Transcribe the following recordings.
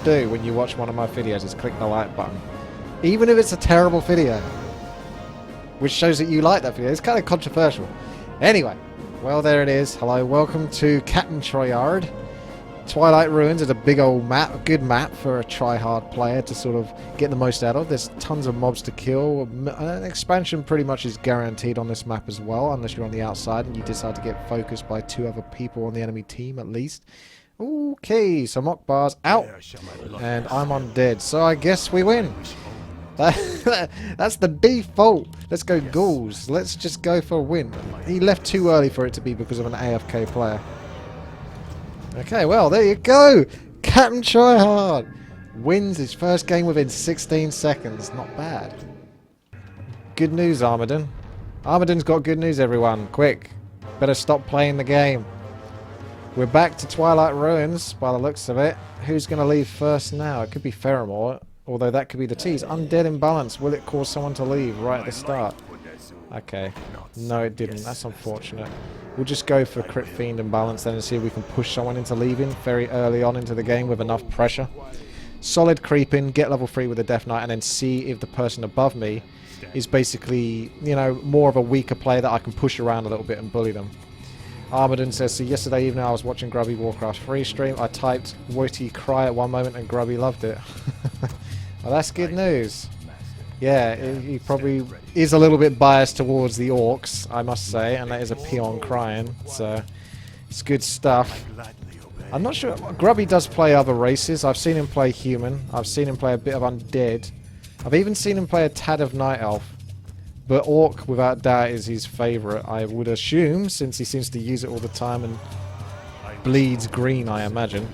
do when you watch one of my videos is click the like button. Even if it's a terrible video. Which shows that you like that video. It's kind of controversial. Anyway, well there it is. Hello, welcome to Captain Tryhard. Twilight Ruins is a big old map, a good map for a try-hard player to sort of get the most out of. There's tons of mobs to kill. An expansion pretty much is guaranteed on this map as well, unless you're on the outside and you decide to get focused by 2 other people on the enemy team at least. Okay, so Mockbar's out, and I'm undead, so I guess we win. That's the default. Let's go ghouls. Let's just go for a win. He left too early for it to be because of an AFK player. Okay, well, there you go. Captain Tryhard wins his first game within 16 seconds. Not bad. Good news, Armaden. Armaden's got good news, everyone. Quick. Better stop playing the game. We're back to Twilight Ruins, by the looks of it. Who's going to leave first now? It could be Ferrimore, although that could be the tease. Undead imbalance. Will it cause someone to leave right at the start? Okay. No, it didn't. That's unfortunate. We'll just go for Crit Fiend imbalance then and see if we can push someone into leaving very early on into the game with enough pressure. Solid creeping, get level 3 with the Death Knight, and then see if the person above me is basically, you know, more of a weaker player that I can push around a little bit and bully them. Armaden says, so yesterday evening I was watching Grubby Warcraft free stream. I typed WTii cry at one moment and Grubby loved it. Well, that's good news. Yeah, he probably is a little bit biased towards the orcs, I must say, and that is a peon crying, so it's good stuff. I'm not sure. Grubby does play other races. I've seen him play human. I've seen him play a bit of undead. I've even seen him play a tad of night elf. But orc, without doubt, is his favourite, I would assume, since he seems to use it all the time and bleeds green, I imagine.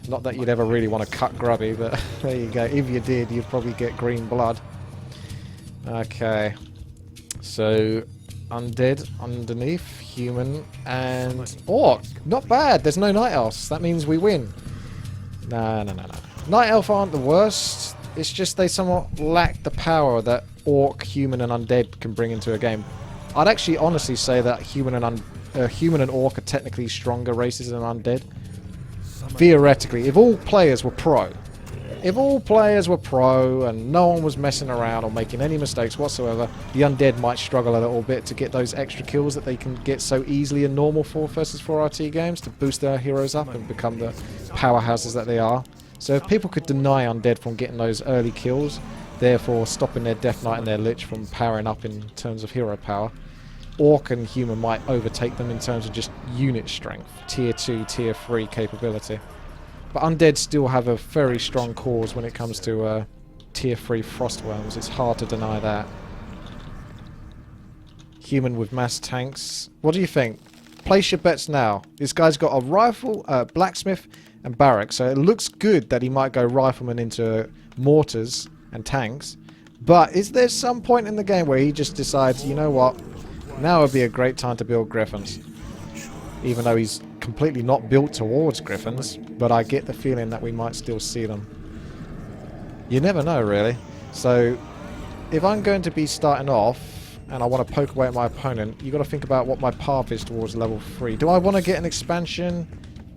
Not that you'd ever really want to cut Grubby, but there you go. If you did, you'd probably get green blood. Okay, so undead underneath, human, and orc. Not bad. There's no night elves. That means we win. No. Night elf aren't the worst. It's just they somewhat lack the power that orc, human, and undead can bring into a game. I'd actually honestly say that human and orc are technically stronger races than undead. Theoretically, if all players were pro. If all players were pro and no one was messing around or making any mistakes whatsoever, the undead might struggle a little bit to get those extra kills that they can get so easily in normal 4 versus 4 RT games to boost their heroes up and become the powerhouses that they are. So if people could deny undead from getting those early kills, therefore stopping their Death Knight and their Lich from powering up in terms of hero power, orc and human might overtake them in terms of just unit strength, tier 2, tier 3 capability. But undead still have a very strong cause when it comes to tier 3 frostworms. It's hard to deny that. Human with mass tanks. What do you think? Place your bets now. This guy's got a rifle, blacksmith, and barrack. So it looks good that he might go rifleman into mortars and tanks. But is there some point in the game where he just decides, you know what? Now would be a great time to build griffins. Even though he's completely not built towards griffins, but I get the feeling that we might still see them. You never know, really. So if I'm going to be starting off and I want to poke away at my opponent, you've got to think about what my path is towards level 3. Do I want to get an expansion?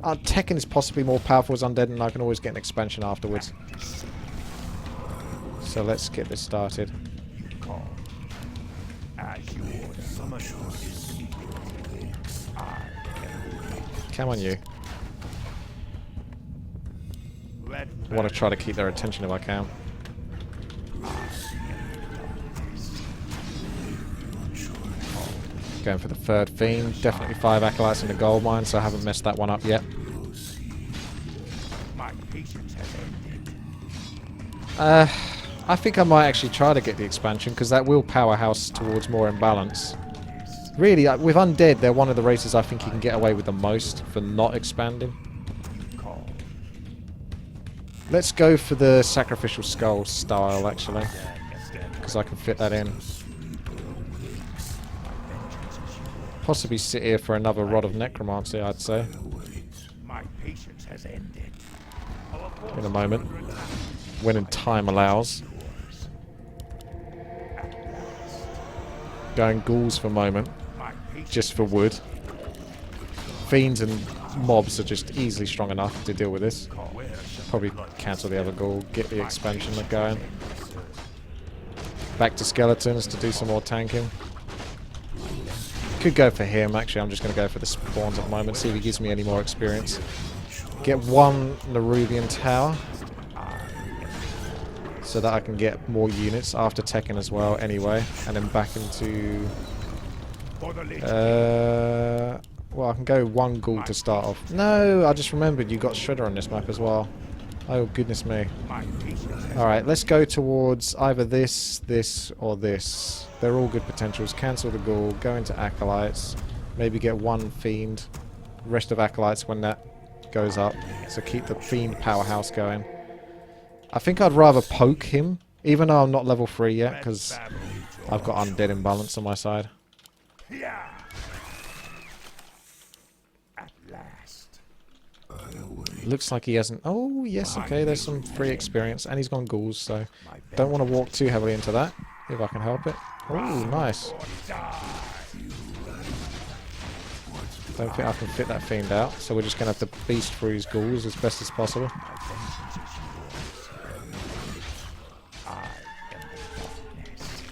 Tekken is possibly more powerful as undead, and I can always get an expansion afterwards. So let's get this started. Come on, you. I want to try to keep their attention if I can. Going for the third fiend. Definitely 5 acolytes in the gold mine, so I haven't messed that one up yet. I think I might actually try to get the expansion, because that will powerhouse towards more imbalance. Really, with undead, they're one of the races I think you can get away with the most for not expanding. Let's go for the sacrificial skull style, actually, because I can fit that in. Possibly sit here for another Rod of Necromancy, I'd say. In a moment, when time allows. Going ghouls for a moment, just for wood. Fiends and mobs are just easily strong enough to deal with this. Probably cancel the other ghoul, get the expansion going. Back to skeletons to do some more tanking. Could go for him, actually. I'm just going to go for the spawns at the moment, see if he gives me any more experience. Get one Nerubian tower, so that I can get more units after teching as well anyway. And then back into... well, I can go one ghoul to start off. No, I just remembered you got Shredder on this map as well. Oh, goodness me. Alright, let's go towards either this, this, or this. They're all good potentials. Cancel the ghoul, go into Acolytes, maybe get one Fiend. Rest of Acolytes when that goes up. So keep the Fiend powerhouse going. I think I'd rather poke him, even though I'm not level 3 yet, because I've got Undead Imbalance on my side. Looks like he hasn't... Oh, yes, okay, there's some free experience. And he's gone ghouls, so don't want to walk too heavily into that, if I can help it. Oh, nice. Don't think I can fit that Fiend out, so we're just going to have to beast through his ghouls as best as possible.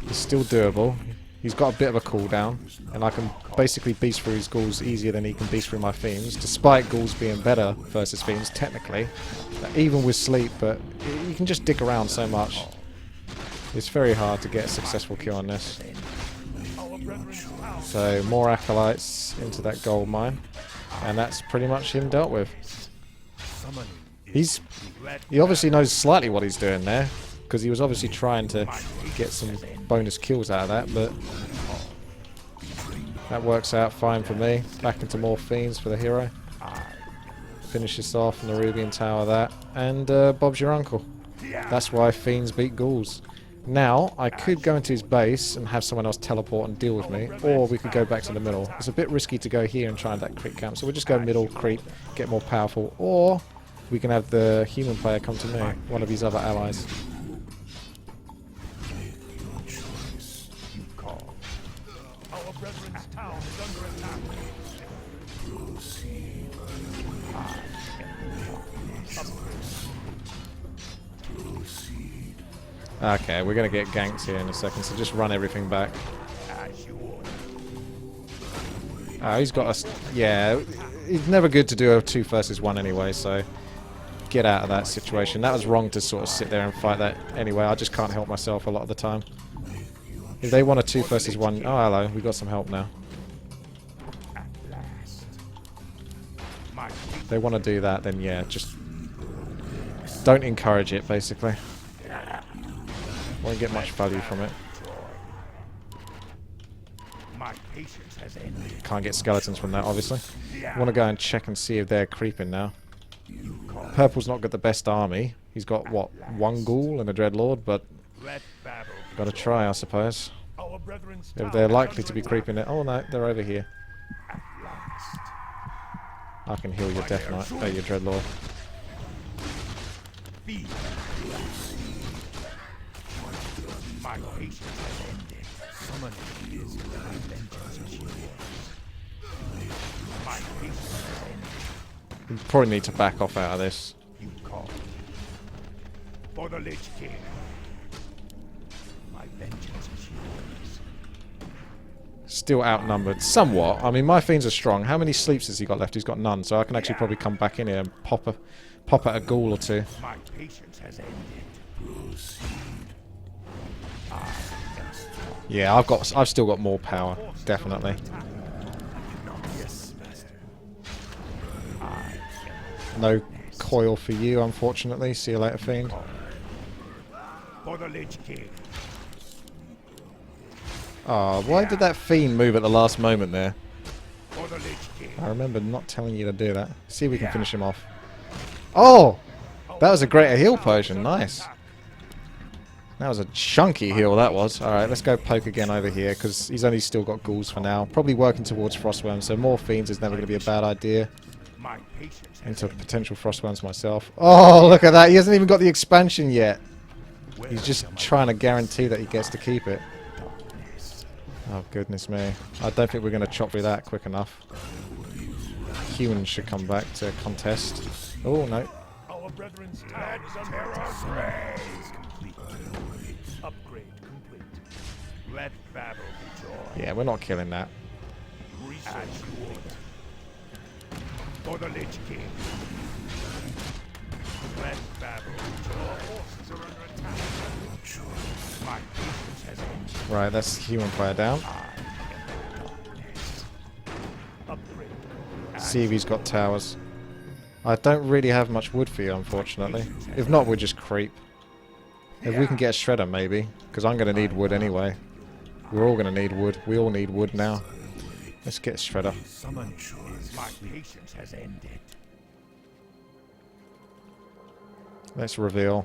It's still doable. He's got a bit of a cooldown, and I can basically beast through his ghouls easier than he can beast through my fiends, despite ghouls being better versus fiends, technically. Even with sleep, but you can just dick around so much. It's very hard to get a successful kill on this. So, more Acolytes into that gold mine, and that's pretty much him dealt with. He obviously knows slightly what he's doing there, because he was obviously trying to get some bonus kills out of that, but that works out fine for me. Back into more fiends for the hero. Finish this off, Nerubian Tower that, and Bob's your uncle. That's why fiends beat ghouls. Now, I could go into his base and have someone else teleport and deal with me, or we could go back to the middle. It's a bit risky to go here and try that creep camp, so we'll just go middle, creep, get more powerful, or we can have the human player come to me, one of his other allies. Okay, we're going to get ganked here in a second, so just run everything back. He's got us. Yeah, it's never good to do a 2 versus 1 anyway, so get out of that situation. That was wrong to sort of sit there and fight that anyway. I just can't help myself a lot of the time. If they want a 2 versus 1... Oh, hello, we got some help now. If they want to do that, then yeah, just don't encourage it, basically. Won't get much value from it. Can't get skeletons from that, obviously. Want to go and check and see if they're creeping now. Purple's not got the best army. He's got, what, 1 ghoul and a dreadlord, but gotta try, I suppose. If they're likely to be creeping it. Oh no, they're over here. I can heal your Death Knight. Oh, your dreadlord. We probably need to back off out of this. For the Lich King. My vengeance is yours. Still outnumbered somewhat. I mean, my fiends are strong. How many sleeps has he got left? He's got none, so I can actually probably come back in here and pop at a ghoul or 2. My patience has ended. Yeah, I've still got more power, definitely. No coil for you, unfortunately. See you later, fiend. Oh, why did that fiend move at the last moment there? I remember not telling you to do that. See if we can finish him off. Oh! That was a greater heal potion. Nice. That was a chunky heal, that was. Alright, let's go poke again over here, because he's only still got ghouls for now. Probably working towards Frostworms, so more fiends is never going to be a bad idea. Into potential Frostworms myself. Oh, look at that. He hasn't even got the expansion yet. He's just trying to guarantee that he gets to keep it. Oh, goodness me. I don't think we're going to chop through that quick enough. Humans should come back to contest. Oh, no. brethren's town is under attack. Is complete. Upgrade complete. Let battle be joy. Yeah, we're not killing that. Research you order. For the Lich King. Let battle be joy. Our forces are under attack. My patience has ended. Right, that's human player down. Upgrade. See if he's got towers. I don't really have much wood for you, unfortunately. If not, we'll just creep. If we can get a shredder, maybe. Because I'm going to need wood anyway. We're all going to need wood. We all need wood now. Let's get a shredder. My patience has ended. Let's reveal.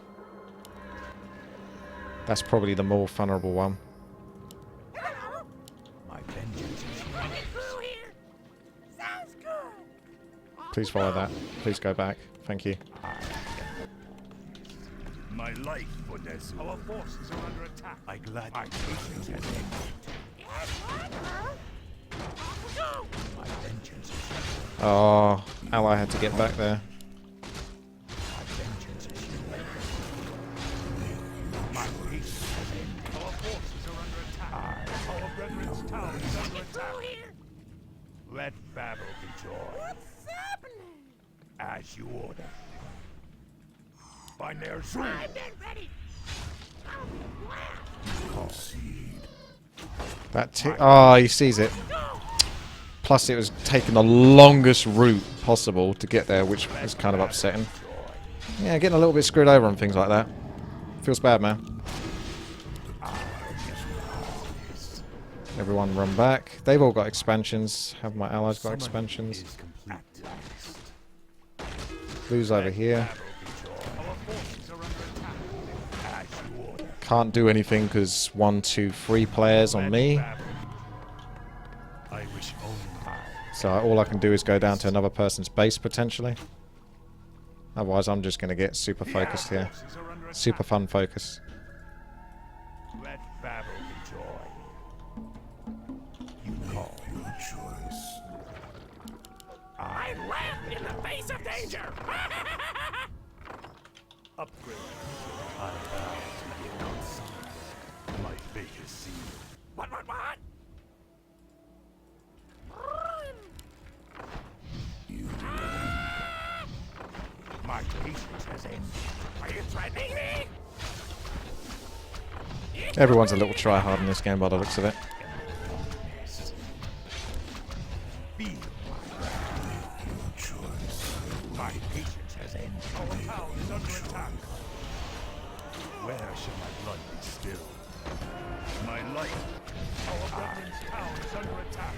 That's probably the more vulnerable one. My vengeance is here. Sounds good. Please follow that. Please go back. Thank you. My life for this. Our forces are under attack. I gladly. My patience has ended. Yes, what, huh? Off we go. My vengeance is here. Oh, ally had to get back there. My vengeance is here. My patience has ended. Our forces are under attack. Our brethren's town is under attack. Here. Let battle be joy. What's happening? As you order. By their sword. Primed and ready. Oh, wow. That oh, he sees it. Plus, it was taking the longest route possible to get there, which was kind of upsetting. Yeah, getting a little bit screwed over on things like that. Feels bad, man. Everyone run back. They've all got expansions. Have my allies got expansions? Blue's over here. Can't do anything because 1, 2, 3 players on me. I wish only So all I can do is go down to another person's base potentially. Otherwise I'm just going to get super focused here. Super fun focus. let battle be joy. You call your choice. I laughed in the face of danger. Upgrade. I vow to give outside. My fate is sealed. What? My patience has ended. Are you threatening me? Everyone's a little tryhard in this game by the looks of it. Feel your choice. My patience has ended. Our town is under attack. Where shall my blood be stilled? My life. Our brethren's town is under attack.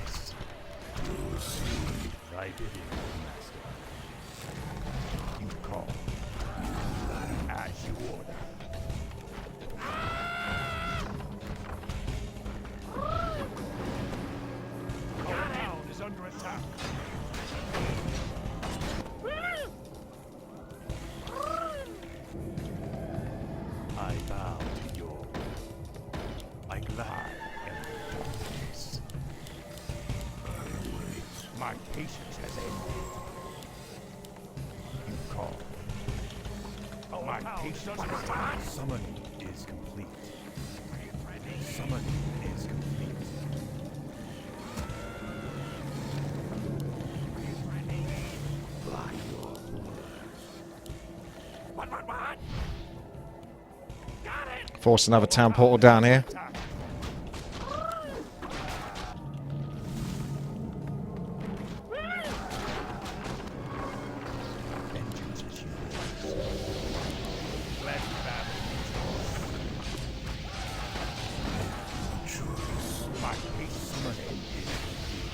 You see, thy bidding, master. You call. As you order. Our town is under attack. I bow to your will. I gladly am this. My patience has ended. You call. My patience has ended. Summoning is complete. Summoning is complete. By your words. What? Got it. Force another town portal down here. Attack. Vengeance is yours. Let battle be yours. My peace summoning is complete.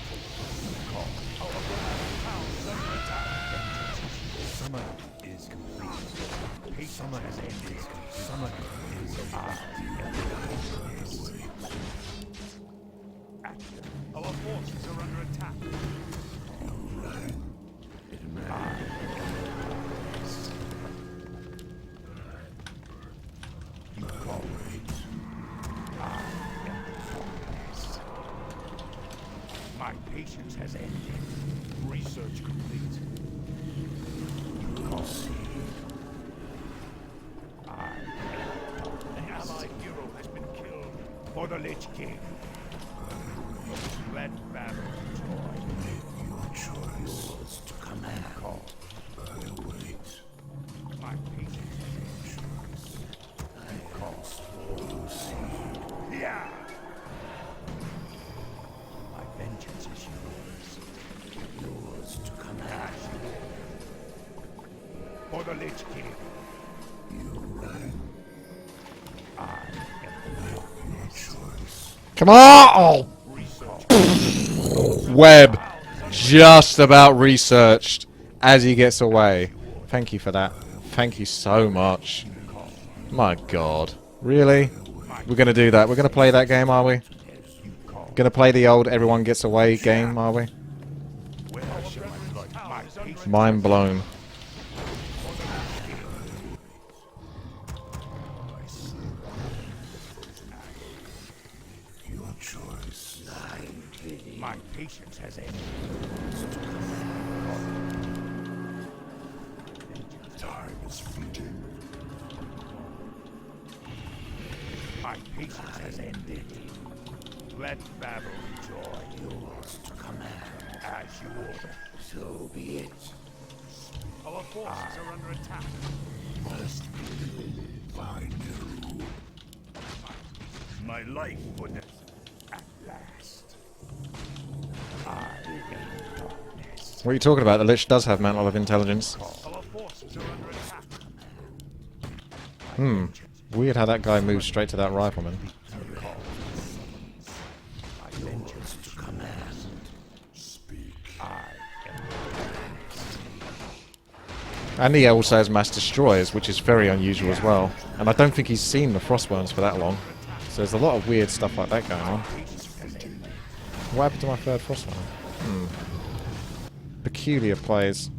Call. Our brother's town is under attack. Vengeance is yours. Summoning is complete. Peace summoning is complete. Summoning is action. Our forces are under attack. You call it. I am victorious. My patience has ended. Research complete. You call. For the Lich King. Let battle joy. Make your choice. Yours to command. Call. I wait. My patience. I call. Yeah. My vengeance is yours. Yours to command. For the Lich King. You rang. I am your choice. Come on! Webb just about researched as he gets away. Thank you for that. Thank you so much. My god. Really? We're going to do that. We're going to play that game, are we? Going to play the old everyone gets away game, are we? Mind blown. Your choice. My patience has ended. Time is fleeting. My patience has ended. Let battle joy. Yours to command. As you order. So be it. Our forces are under attack. Must I knew. My life would at last. I am darkness. What are you talking about? The Lich does have Mantle of Intelligence. Our forces are under attack. Weird how that guy moves straight to that rifleman. My vengeance to command. Speak. I am. And he also has Mass Destroyers, which is very unusual as well. And I don't think he's seen the Frostworms for that long. So there's a lot of weird stuff like that going on. What happened to my third Frostworm? Peculiar plays.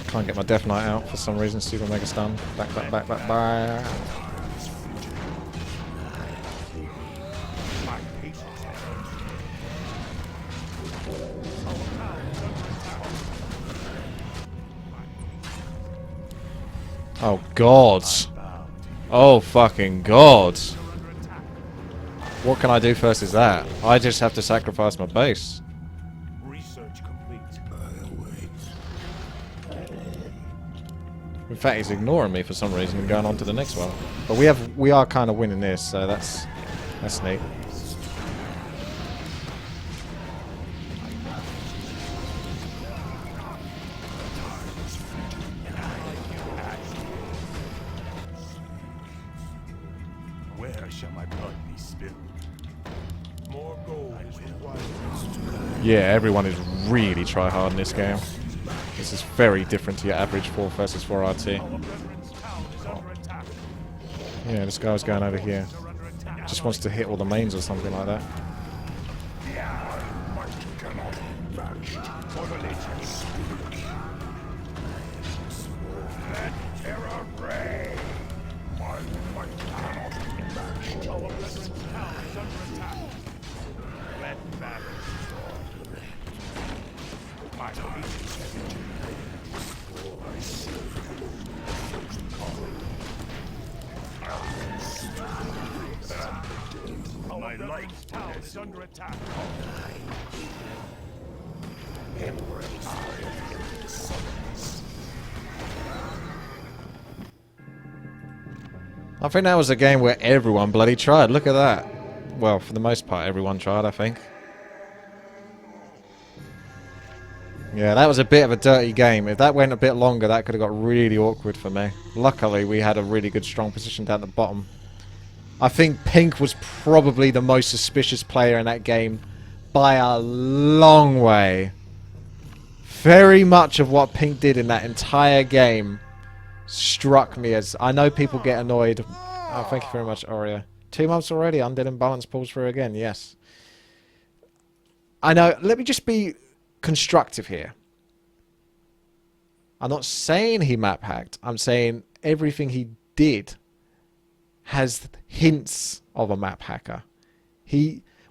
Can't get my Death Knight out for some reason. Super Mega Stun. Back, back, back, back, back. Oh, God. Oh, fucking God. What can I do first is that? I just have to sacrifice my base. Research complete. I await. In fact, he's ignoring me for some reason and going on to the next one. But we are kind of winning this, so that's neat. Where shall my blood be spilled? More gold is required. Yeah, everyone is really tryhard in this game. This is very different to your average 4 versus 4 RT. Yeah, this guy was going over here. Just wants to hit all the mains or something like that. My life town is under attack. I think that was a game where everyone bloody tried. Look at that. Well, for the most part, everyone tried, I think. Yeah, that was a bit of a dirty game. If that went a bit longer, that could have got really awkward for me. Luckily, we had a really good, strong position down the bottom. I think Pink was probably the most suspicious player in that game by a long way. Very much of what Pink did in that entire game struck me as... I know people get annoyed. Oh, thank you very much, Oreo. 2 months already, Undead Imbalance pulls through again, yes. I know, let me just be constructive here. I'm not saying he map hacked. I'm saying everything he did has hints of a map hacker.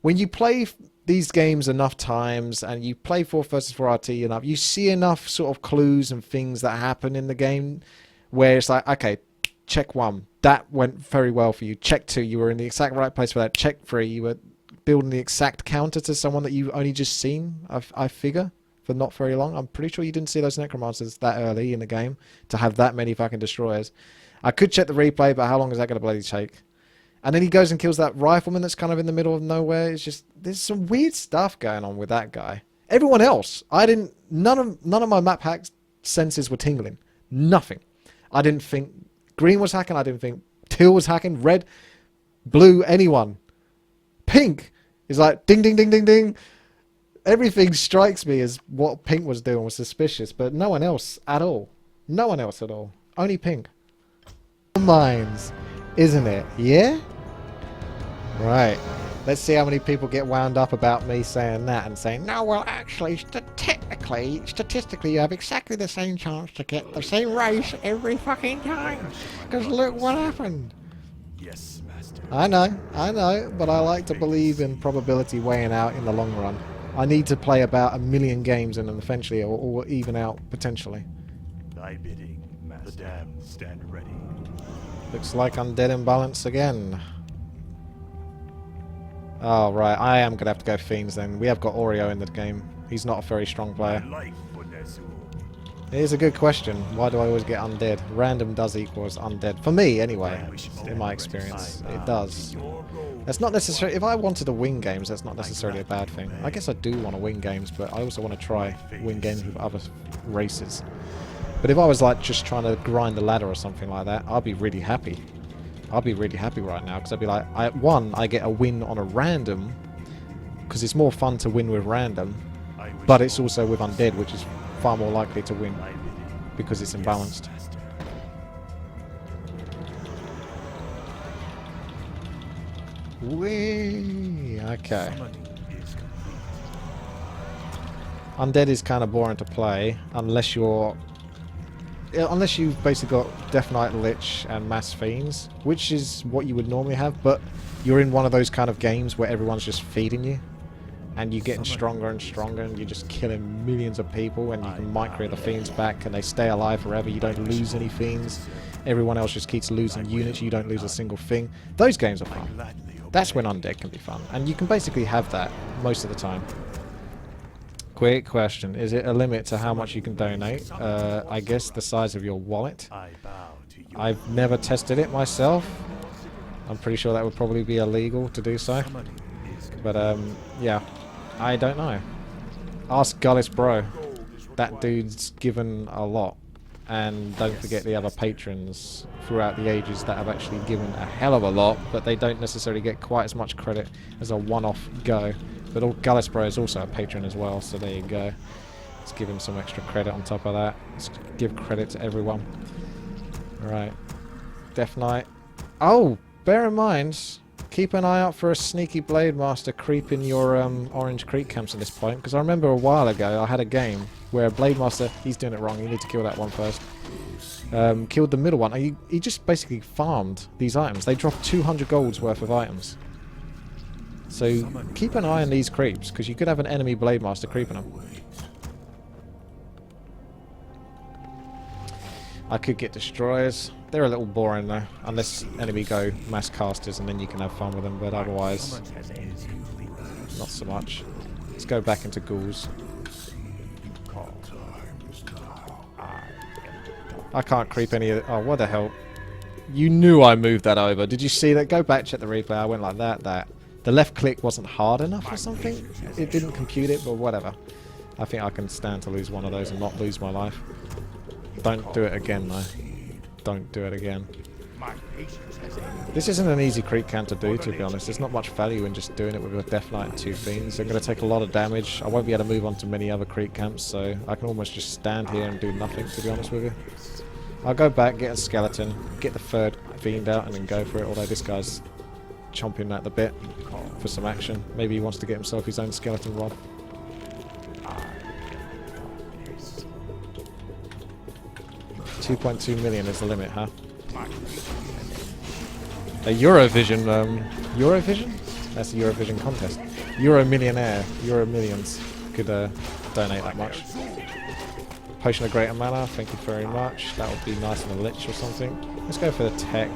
When you play these games enough times and you play 4 versus 4 RT enough, you see enough sort of clues and things that happen in the game where it's like, okay, check 1, that went very well for you. Check 2, you were in the exact right place for that. Check 3, you were building the exact counter to someone that you've only just seen, I figure, for not very long. I'm pretty sure you didn't see those necromancers that early in the game to have that many fucking destroyers. I could check the replay, but how long is that going to bloody take? And then he goes and kills that rifleman that's kind of in the middle of nowhere. It's just, there's some weird stuff going on with that guy. Everyone else, none of my map hack senses were tingling. Nothing. I didn't think green was hacking. I didn't think teal was hacking. Red, blue, anyone. Pink is like ding, ding, ding, ding, ding. Everything strikes me as what pink was doing was suspicious, but no one else at all. No one else at all. Only pink. Minds, isn't it? Yeah? Right. Let's see how many people get wound up about me saying that and saying, no, well, actually, statistically, you have exactly the same chance to get the same race every fucking time. Because look what happened. Yes, master. I know, but I like to believe in probability weighing out in the long run. I need to play about 1 million games and then eventually or even out potentially. Thy bidding, master. The damned stand ready. Looks like undead imbalance again. Oh, right. I am going to have to go Fiends then. We have got Oreo in the game. He's not a very strong player. It is a good question. Why do I always get undead? Random does equals undead. For me, anyway. In my experience. It does. That's not necessarily... If I wanted to win games, that's not necessarily a bad thing. I guess I do want to win games, but I also want to try win games with other races. But if I was like just trying to grind the ladder or something like that, I'd be really happy. I'd be really happy right now because I'd be like, I get a win on a random because it's more fun to win with random, but it's also with undead, which is far more likely to win because it's imbalanced. Whee! Okay. Undead is kind of boring to play unless you've basically got Death Knight, Lich, and Mass Fiends, which is what you would normally have, but you're in one of those kind of games where everyone's just feeding you, and you're getting stronger and stronger, and you're just killing millions of people, and you can micro the Fiends back, and they stay alive forever. You don't lose any Fiends. Everyone else just keeps losing units. You don't lose a single thing. Those games are fun. That's when Undead can be fun, and you can basically have that most of the time. Quick question. Is it a limit to how much you can donate? I guess the size of your wallet. I've never tested it myself. I'm pretty sure that would probably be illegal to do so. But, yeah. I don't know. Ask Gullis Bro. That dude's given a lot. And don't forget the other patrons throughout the ages that have actually given a hell of a lot, but they don't necessarily get quite as much credit as a one-off go. But Gullis Bro is also a patron as well, so there you go. Let's give him some extra credit on top of that. Let's give credit to everyone. Alright. Death Knight. Oh! Bear in mind, keep an eye out for a sneaky Blade Master creeping your Orange Creek camps at this point, because I remember a while ago I had a game where a Blade Master, he's doing it wrong, you need to kill that one first, killed the middle one. He just basically farmed these items. They drop 200 golds worth of items. So keep an eye on these creeps, because you could have an enemy Blade Master creeping them. I could get destroyers. They're a little boring though, unless enemy go mass casters and then you can have fun with them, but otherwise not so much. Let's go back into ghouls. I can't creep any of... Oh, what the hell? You knew I moved that over. Did you see that? Go back, check the replay. I went like that. The left click wasn't hard enough or something? It didn't compute it, but whatever. I think I can stand to lose one of those and not lose my life. Don't do it again, though. Don't do it again. This isn't an easy creep count to do, to be honest. There's not much value in just doing it with a Death Knight and 2 Fiends. I'm going to take a lot of damage. I won't be able to move on to many other creep camps, so I can almost just stand here and do nothing, to be honest with you. I'll go back, get a skeleton, get the 3rd Fiend out, and then go for it, although this guy's chomping at the bit for some action. Maybe he wants to get himself his own skeleton rod. 2.2 million is the limit, huh? A Eurovision, Eurovision? That's a Eurovision contest. You're a millionaire. You're a millions. Could donate that much. Potion of Greater Mana. Thank you very much. That would be nice on a Lich or something. Let's go for the tech.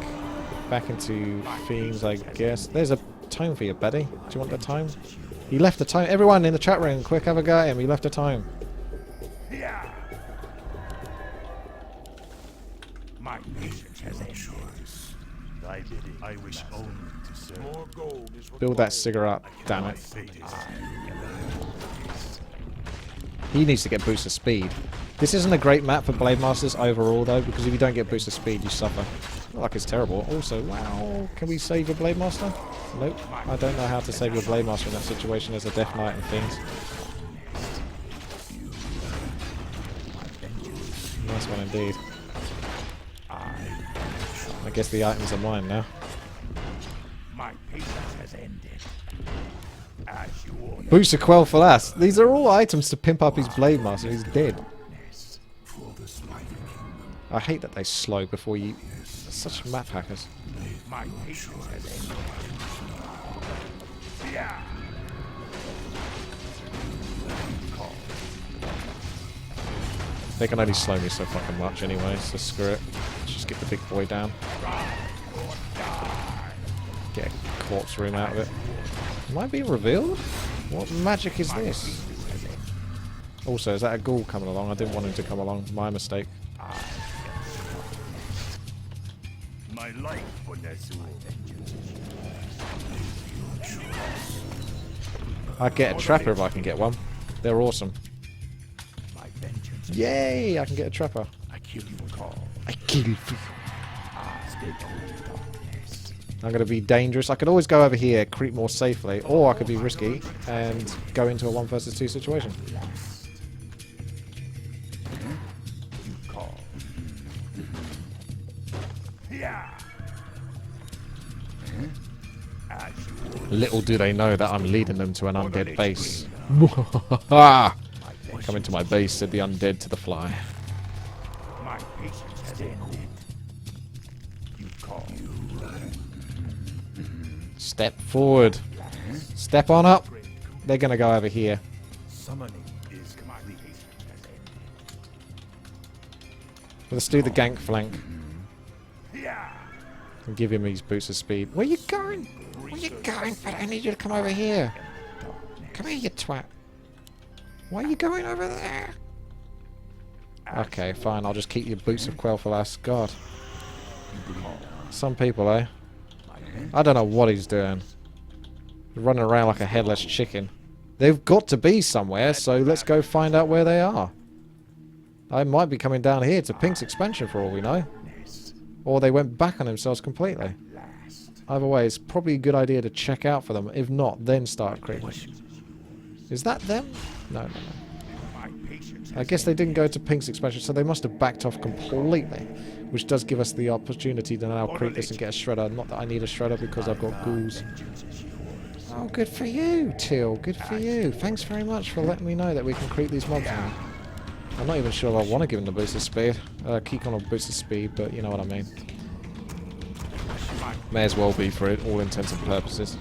Back into Fiends, I guess. There's a tome for you, buddy. Do you want the tome? He left the tome. Everyone in the chat room, quick, have a go at him. He left a tome. My patience has ended. I wish only to serve. More gold is Build that cigarette, damn it. He needs to get boost of speed. This isn't a great map for Blade Masters overall though, because if you don't get boost of speed, you suffer. Not like it's terrible. Also, wow, can we save your Blade Master? Nope. I don't know how to save your Blade Master in that situation as a Death Knight and things. Nice one indeed. I guess the items are mine now. My patience has ended. As you order. Boost of Quell for last. These are all items to pimp up his Blade Master. He's dead. I hate that they slow before you... Such map hackers. My patience has ended. Yeah. They can only slow me so fucking much anyway, so screw it. Let's just get the big boy down. Get a corpse room out of it. Am I being revealed? What magic is this? Also, is that a ghoul coming along? I didn't want him to come along. My mistake. My life for Nezu. I'd get a trapper if I can get one. They're awesome. My vengeance. Yay! I can get a trapper. I kill you for call. I kill you for you. Stay cold, darkness. I'm going to be dangerous. I could always go over here, creep more safely, or I could be risky and go into a 1 versus 2 situation. You call. Yeah. Little do they know that I'm leading them to an undead base. Come into my base, said the undead to the fly. My patience has ended. You call. Step forward. Step on up. They're going to go over here. Summoning is complete. Let's do the gank flank Yeah. and give him his boost of speed. Where you going? Where you going? But I need you to come over here. Come here, you twat. Why are you going over there? Okay, fine. I'll just keep your boots of quell for last. God. Some people, eh? I don't know what he's doing. He's running around like a headless chicken. They've got to be somewhere, so let's go find out where they are. I might be coming down here to Pink's expansion for all we know. Or they went back on themselves completely. Either way, it's probably a good idea to check out for them. If not, then start creeping. Is that them? No, no, no. I guess they didn't go to Pink's expansion, so they must have backed off completely. Which does give us the opportunity to now creep this and get a shredder. Not that I need a shredder because I've got ghouls. Oh, good for you, Till. Good for you. Thanks very much for letting me know that we can creep these mobs now. I'm not even sure I want to give him the boost of speed. Keep on a boost of speed, but you know what I mean. May as well be for it, all intents and purposes.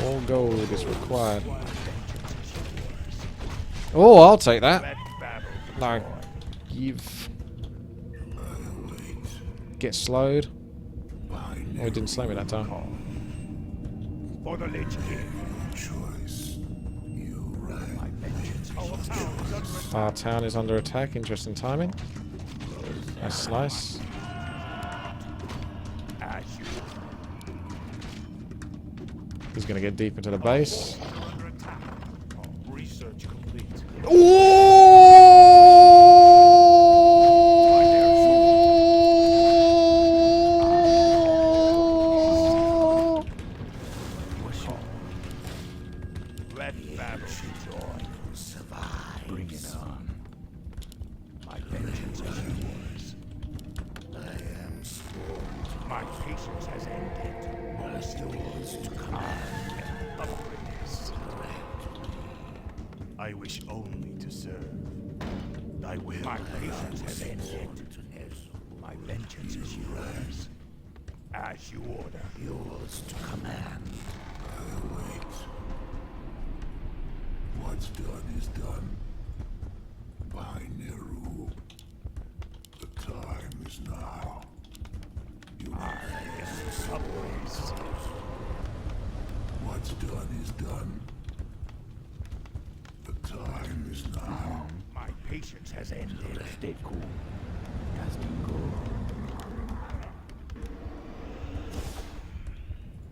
All gold is required. Oh, I'll take that. No. You've... Get slowed. Oh, he didn't slow me that time. For the Lich King. Our town is under attack. Interesting timing. Nice slice. He's going to get deep into the base. Research complete. Let battle joy. Survive. Bring it on. My vengeance is yours. I am sworn. My patience has ended. Still to come. I wish only to serve. Thy will. My patience has ended. My vengeance is yours. As you order. Yours to command. I wait. What's done is done. By Neru. The time is now. You What's done is done. The time is now. My patience has ended. Stay cool. Castigo.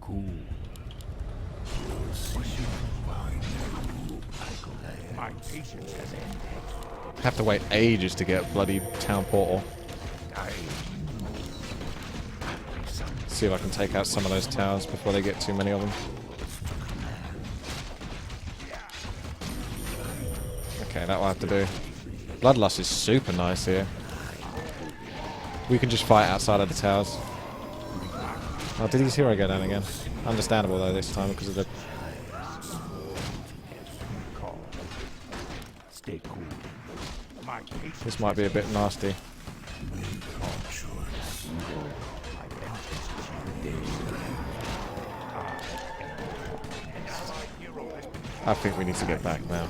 Cool. My patience has ended. Have to wait ages to get bloody town portal. See if I can take out some of those towers before they get too many of them. Okay, that will have to do. Bloodlust is super nice here. We can just fight outside of the towers. Oh, did his hero go down again? Understandable though this time because of the... Stay cool. My patience. This might be a bit nasty. I think we need to get back now.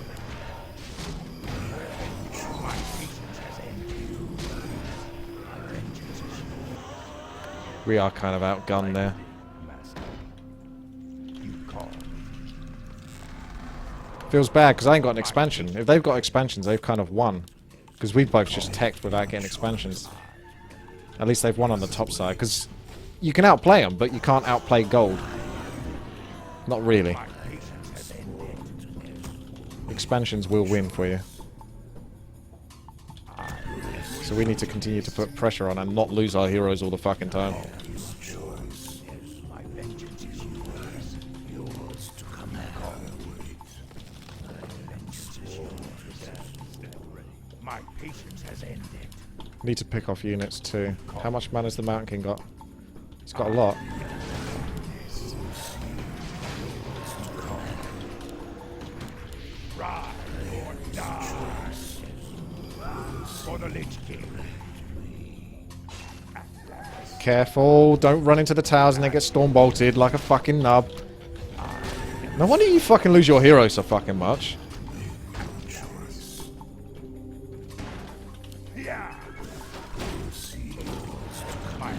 We are kind of outgunned there. Feels bad because I ain't got an expansion. If they've got expansions, they've kind of won. Because we both just teched without getting expansions. At least they've won on the top side. Because you can outplay them, but you can't outplay gold. Not really. Expansions will win for you. So we need to continue to put pressure on and not lose our heroes all the fucking time. My patience has ended. Need to pick off units too. How much mana has the Mountain King got? He's got a lot. Ride or die. For the Lich King. Careful, don't run into the towers and then get storm bolted like a fucking nub. No wonder you fucking lose your hero so fucking much.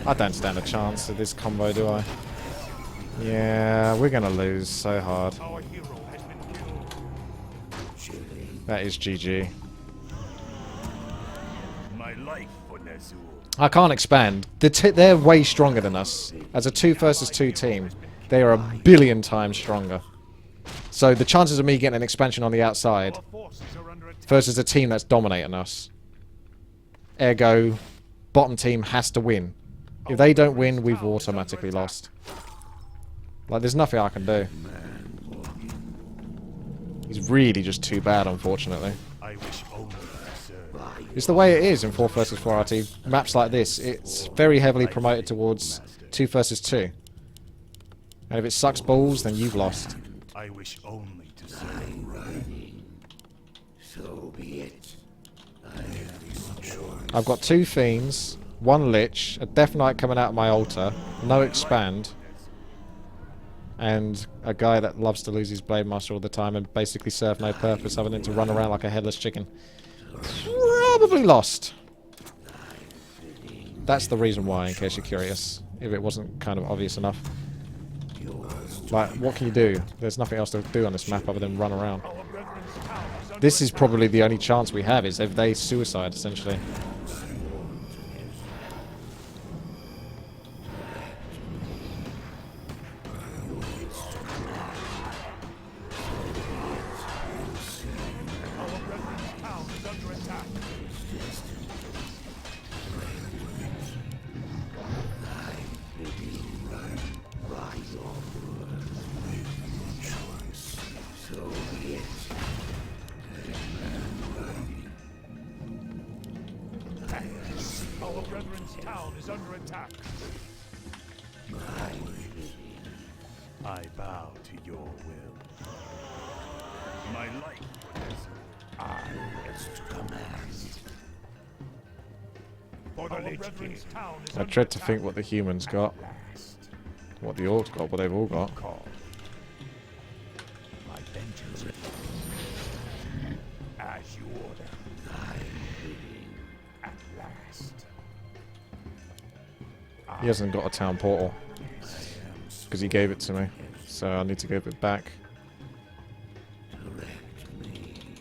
I don't stand a chance at this combo, do I? Yeah, we're gonna lose so hard. Our hero has been killed. That is GG. My life for Nezul. I can't expand. They're way stronger than us. As a 2 versus 2 team, they are a billion times stronger. So the chances of me getting an expansion on the outside Our forces are under attack. versus a team that's dominating us. Ergo, bottom team has to win. If they don't win, we've automatically lost. Like, there's nothing I can do. He's really just too bad, unfortunately. I wish only to serve. It's the way it is in 4 versus 4 RT. Maps like this, it's very heavily promoted towards 2 versus 2. And if it sucks balls, then you've lost. I wish only to serve. So be it. I've got 2 Fiends, 1 Lich, a Death Knight coming out of my altar, no expand, and a guy that loves to lose his Blade Master all the time and basically serve no purpose other than to run around like a headless chicken. Probably lost. That's the reason why, in case you're curious, if it wasn't kind of obvious enough. Like, what can you do? There's nothing else to do on this map other than run around. Our brethren's town is under This is probably the only chance we have, is if they suicide, essentially. Our brethren's town is under attack. Our brethren's town is under attack. I bow to your will. My life for this. I is to command. For the Lich King. I dread to think what the humans got. What the orcs got, what they've all got. Call. My vengeance. As you order. At last. He hasn't got a town portal. Because he gave it to me. So I need to give it back.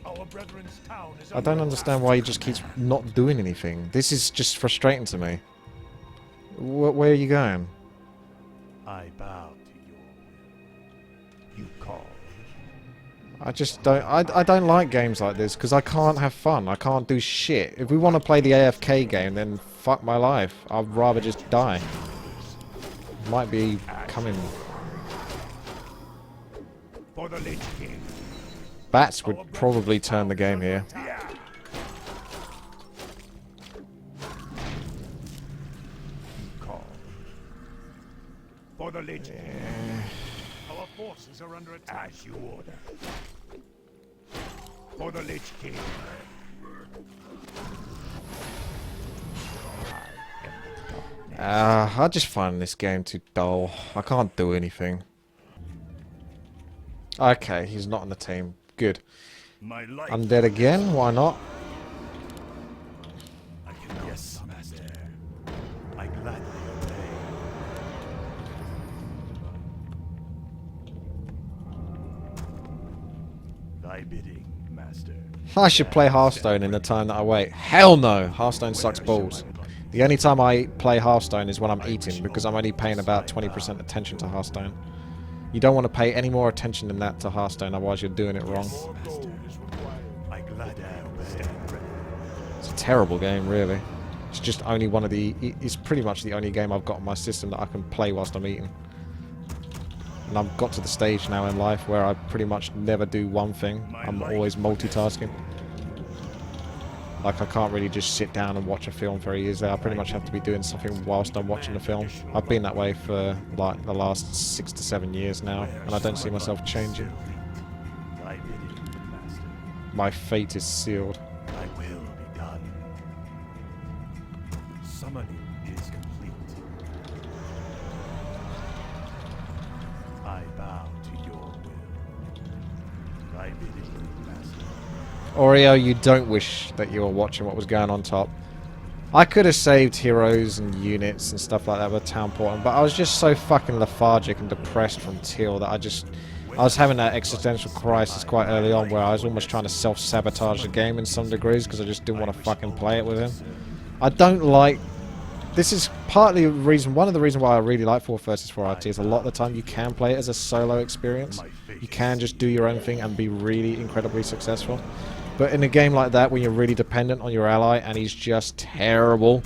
Our brethren's town is I don't understand why he just keeps not doing anything. This is just frustrating to me. Where are you going? I bow to your will. You call. I just don't. I don't like games like this because I can't have fun. I can't do shit. If we want to play the AFK game, then fuck my life. I'd rather just die. Might be coming. For the Lich King. Bats would probably turn the game here. Yeah. Call. For the Lich King. Our forces are under attack. As you order. For the Lich King. I just find this game too dull. I can't do anything. Okay, he's not on the team. Good. My life. Undead again? Why not? I can yes, master. I gladly obey. Thy bidding, master. I should play Hearthstone in the time that I wait. Hell no! Hearthstone sucks balls. The only time I play Hearthstone is when I'm eating, because I'm only paying about 20% attention to Hearthstone. You don't want to pay any more attention than that to Hearthstone, otherwise you're doing it wrong. I gladly obey. It's a terrible game, really. It's just only one of the... It's pretty much the only game I've got on my system that I can play whilst I'm eating. And I've got to the stage now in life where I pretty much never do one thing. I'm always multitasking. Like, I can't really just sit down and watch a film very easily. I pretty much have to be doing something whilst I'm watching the film. I've been that way for, like, the last 6 to 7 years now, and I don't see myself changing. Thy bidding, master. My fate is sealed. Thy will be done. Summoning is complete. I bow to your will. Thy bidding, master. Oreo, you don't wish that you were watching what was going on top. I could have saved heroes and units and stuff like that with town porting, but I was just so fucking lethargic and depressed from Teal that I was having that existential crisis quite early on where I was almost trying to self-sabotage the game in some degrees because I just didn't want to fucking play it with him. I don't like... This is partly the reason, one of the reasons why I really like 4 vs 4 RT is a lot of the time you can play it as a solo experience. You can just do your own thing and be really incredibly successful. But in a game like that, when you're really dependent on your ally and he's just terrible,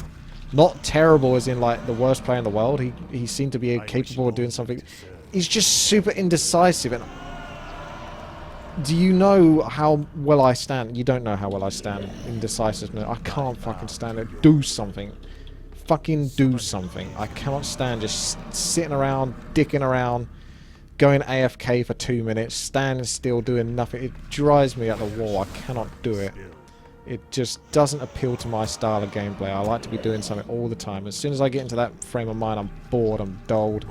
not terrible as in like the worst player in the world, he seemed to be capable of doing something. He's just super indecisive. And do you know how well I stand? You don't know how well I stand indecisiveness. I can't fucking stand it. Do something. Fucking do something. I cannot stand just sitting around, dicking around, going AFK for 2 minutes, standing still, doing nothing. It drives me at the wall. I cannot do it. It just doesn't appeal to my style of gameplay. I like to be doing something all the time. As soon as I get into that frame of mind, I'm bored, I'm dulled.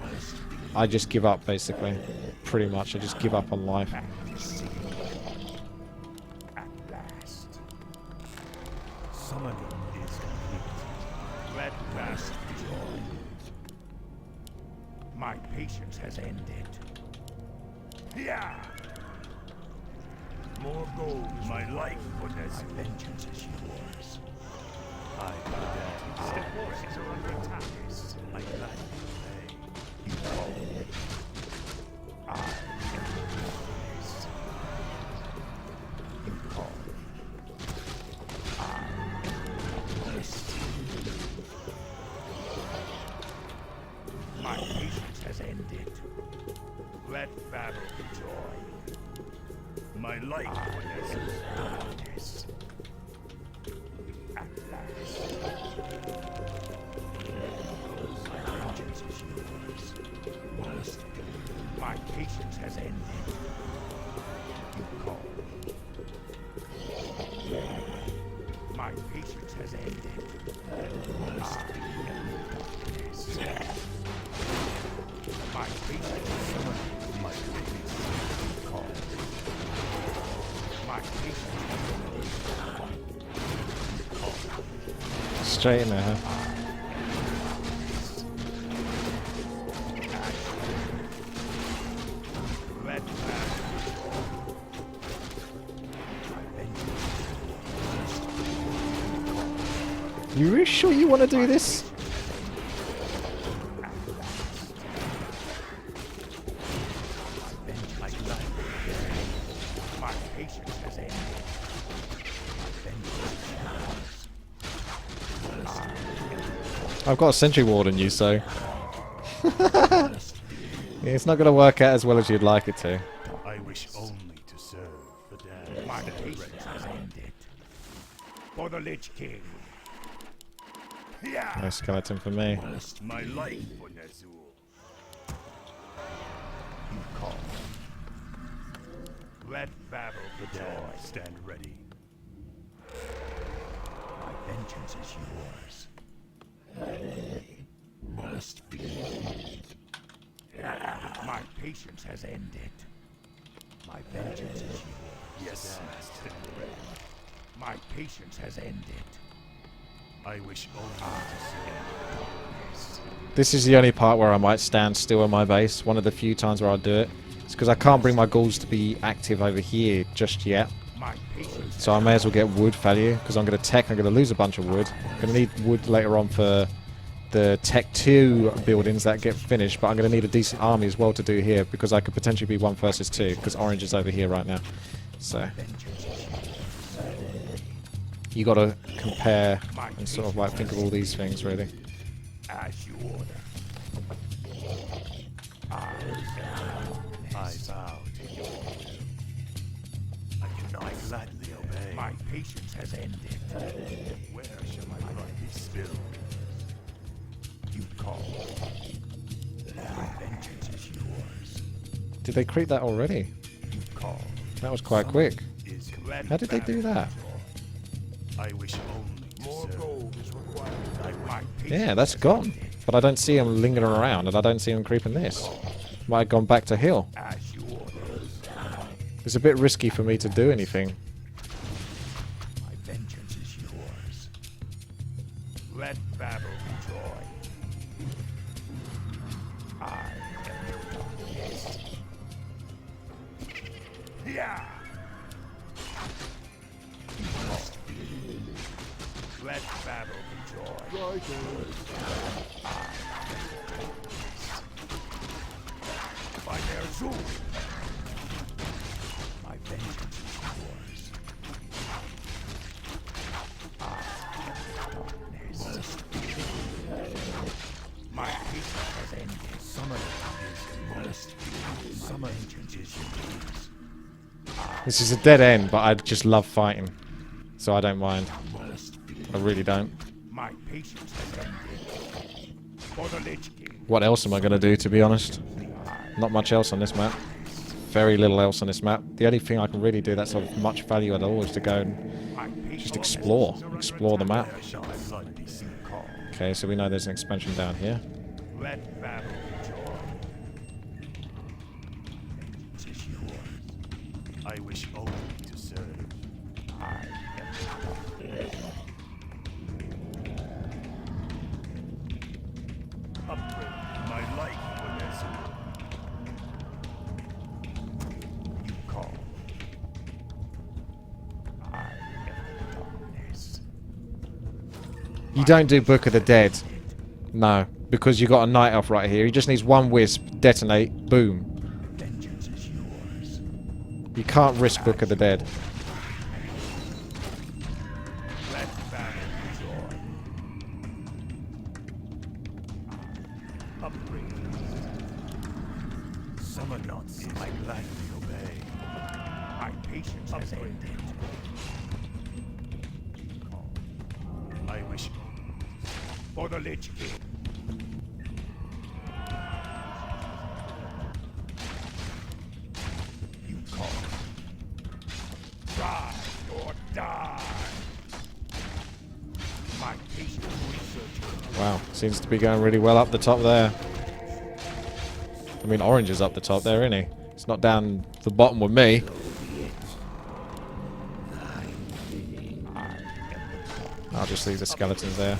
I just give up, basically. Pretty much, I just give up on life. At last. Summoning is complete. Let last joy. My patience has ended. Yeah. More gold. My life for this vengeance is yours. I bow down. Our forces are under attack. I gladly obey. You call me. I am yours. You call me. I am yours. My patience has ended. Let battle be joy. My life is darkness. At last. My vengeance is yours. My patience has ended. You call. My patience has ended. My patience. My patience. Call. My patience. Straight in there, huh? Red flag. You really sure you want to do this? My patience has ended. I've got a sentry ward on you, so... Yeah, it's not going to work out as well as you'd like it to. I wish only to serve the dead. My patience has ended. For the Lich King. Yeah. No skeleton for me. My life for Nazul. You call. Let battle the dead stand ready. My vengeance is yours. Must be. My patience has ended. My vengeance is yours. Yes, Master. My patience has ended. I wish only to see. This is the only part where I might stand still on my base. One of the few times where I'll do it. It's because I can't bring my ghouls to be active over here just yet. My patience. So I may as well get wood value, because I'm going to tech, I'm going to lose a bunch of wood. I'm going to need wood later on for the Tech 2 buildings that get finished, but I'm going to need a decent army as well to do here, because I could potentially be 1 versus 2, because Orange is over here right now. So you got to compare and sort of like think of all these things, really. As you order. I bow to your order. I cannot gladly obey. My patience has ended. Where shall my blood be spilled? You call. My vengeance is yours. Did they create that already? You call. That was quite quick. Is How did they do that? I wish only to more gold is required. My Yeah, that's gone. But I don't see them lingering around, and I don't see them creeping this. Might have gone back to hill. As you order. It's a bit risky for me to do anything. My vengeance is yours. Let battle be joy. I am your darkness. Yeah. You must be. Let battle be joy. By their zoom. My vengeance is yours. I am darkness. My patience has ended. Summon is must be. Summon vengeance is yours. This is a dead end, but I just love fighting. So I don't mind. I really don't. My patience has ended. For the Lich King. What else am I going to do, to be honest? Not much else on this map. Very little else on this map. The only thing I can really do that's of much value at all is to go and just explore. Explore the map. Okay, so we know there's an expansion down here. Let battle be joy. Vengeance is yours. I wish only to serve. I am darkness. Upgrade my life for Nazul. You call. I am darkness. You don't do Book of the Dead. No, because you got a night elf right here. He just needs one wisp, detonate, boom. Vengeance is yours. You can't risk Book of the Dead. Let battle be joy. Upgrade. Summon not I gladly obey. My patience has ended. I wish for the Lich King. You call. Try or die. My patience researcher. Wow, seems to be going really well up the top there. I mean, Orange is up the top there, isn't he? It's not down the bottom with me. I'll just leave the skeletons there.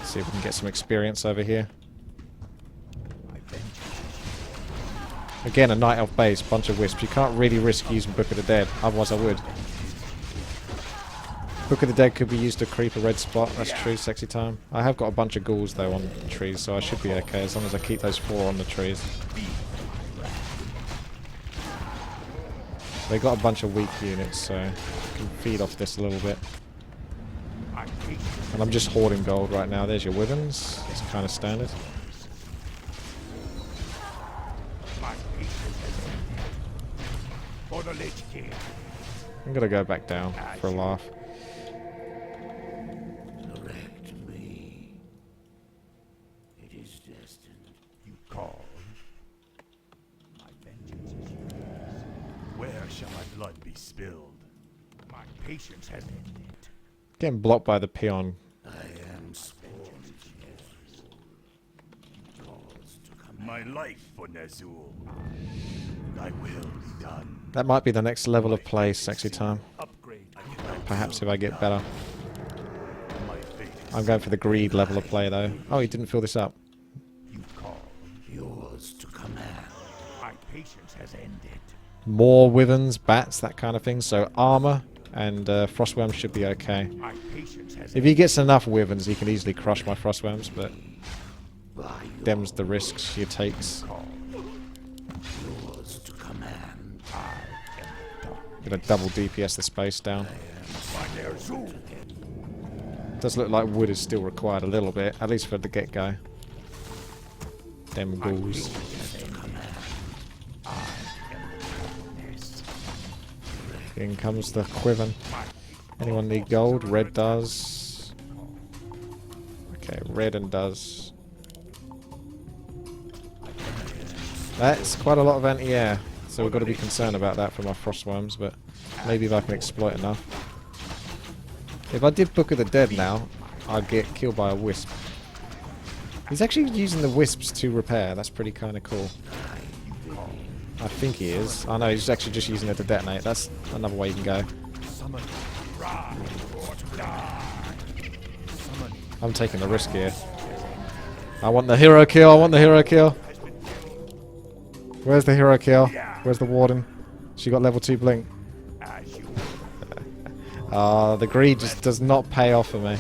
See if we can get some experience over here. Again, a Night Elf base, bunch of wisps. You can't really risk using Book of the Dead, otherwise I would. Book of the Dead could be used to creep a red spot, that's true, sexy time. I have got a bunch of ghouls though on trees, so I should be okay as long as I keep those 4 on the trees. They got a bunch of weak units, so I can feed off this a little bit. And I'm just hoarding gold right now. There's your Wyverns. It's kind of standard. I'm gonna go back down for a laugh. Direct me. It is destined. You call. My vengeance is yours. Where shall my blood be spilled? My patience has ended. Getting blocked by the peon. I am spawned. Calls to come. My life for Ner'zhul. Thy will be done. That might be the next level of play, sexy time. Upgrade. Perhaps if I get better. My fate is I'm going for the greed level of play though. Oh, he didn't fill this up. you call. Yours to command. My patience has ended. More Wyverns, bats, that kind of thing. So armor and frostworms should be okay. My patience has If he gets enough Wyverns, he can easily crush my frostworms, but By them's the risks he takes. yours to command. Gonna double DPS the space down. my Ner'zhul. Does look like wood is still required a little bit, at least for the get-go. Them ghouls. In comes the Quiven. Anyone need gold? Red does. Okay, red and does. That's quite a lot of anti-air, so we've got to be concerned about that from our frostworms, but maybe if I can exploit enough. If I did Book of the Dead now, I'd get killed by a wisp. He's actually using the wisps to repair, that's pretty kind of cool. I think he is. I know, he's actually just using it to detonate. That's another way you can go. Summon. Rise or die. Summon. I'm taking the risk here. I want the hero kill, I want the hero kill. Where's the hero kill? Where's the warden? She got level 2 blink. As you The greed just does not pay off for me.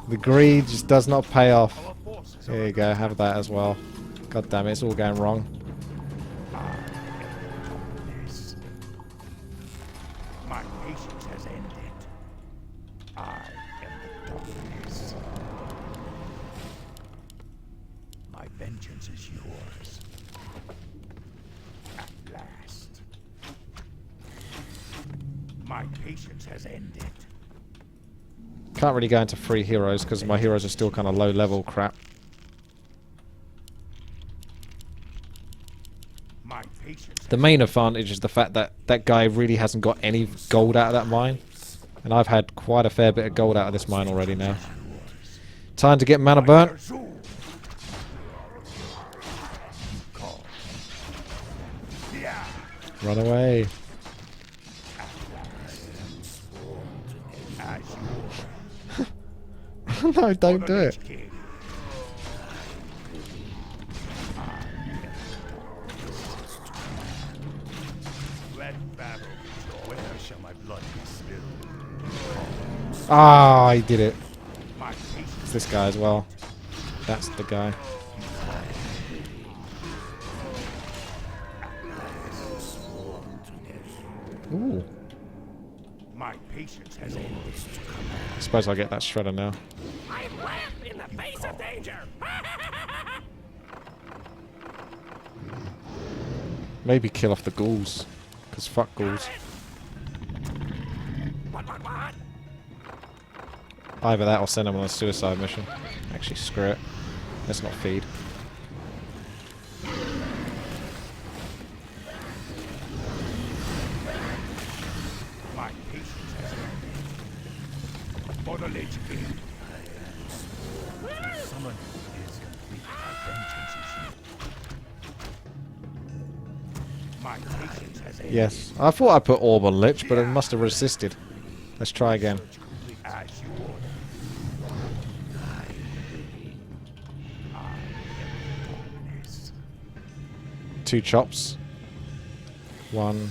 The greed just does not pay off. Here you go, have that as well. God damn it, it's all going wrong. My patience has ended. I am the darkness. My vengeance is yours. At last. My patience has ended. Can't really go into free heroes because my heroes are still kind of low level crap. My patience. The main advantage is the fact that that guy really hasn't got any gold out of that mine. And I've had quite a fair bit of gold out of this mine already now. Time to get mana burnt. Run away. No, don't do it. Let battle. Where shall my blood be spilled? Ah, he did it. My patience. It's this guy as well. That's the guy. Ooh. My patience has ended. I suppose I'll get that shredder now. I laugh in the face of danger. Maybe kill off the ghouls. Because fuck ghouls. What? Either that or send them on a suicide mission. Actually, screw it. Let's not feed. My patience has ended. For the Lich King. Summon is complete. My vengeance is yours. My patience has ended. Yes. I thought I put Orb on Lich, but it must have resisted. Let's try again. As you order. 2 chops. 1,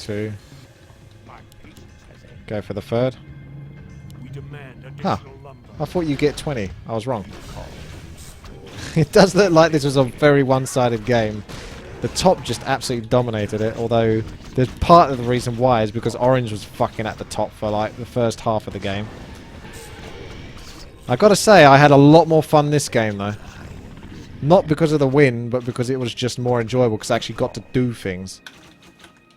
2. My patience has ended. Go for the third. We demand Huh. additional lumber. I thought you get 20. I was wrong. It does look like this was a very one-sided game. The top just absolutely dominated it, although there's part of the reason why is because Orange was fucking at the top for like the first half of the game. I gotta say, I had a lot more fun this game though. Not because of the win, but because it was just more enjoyable because I actually got to do things.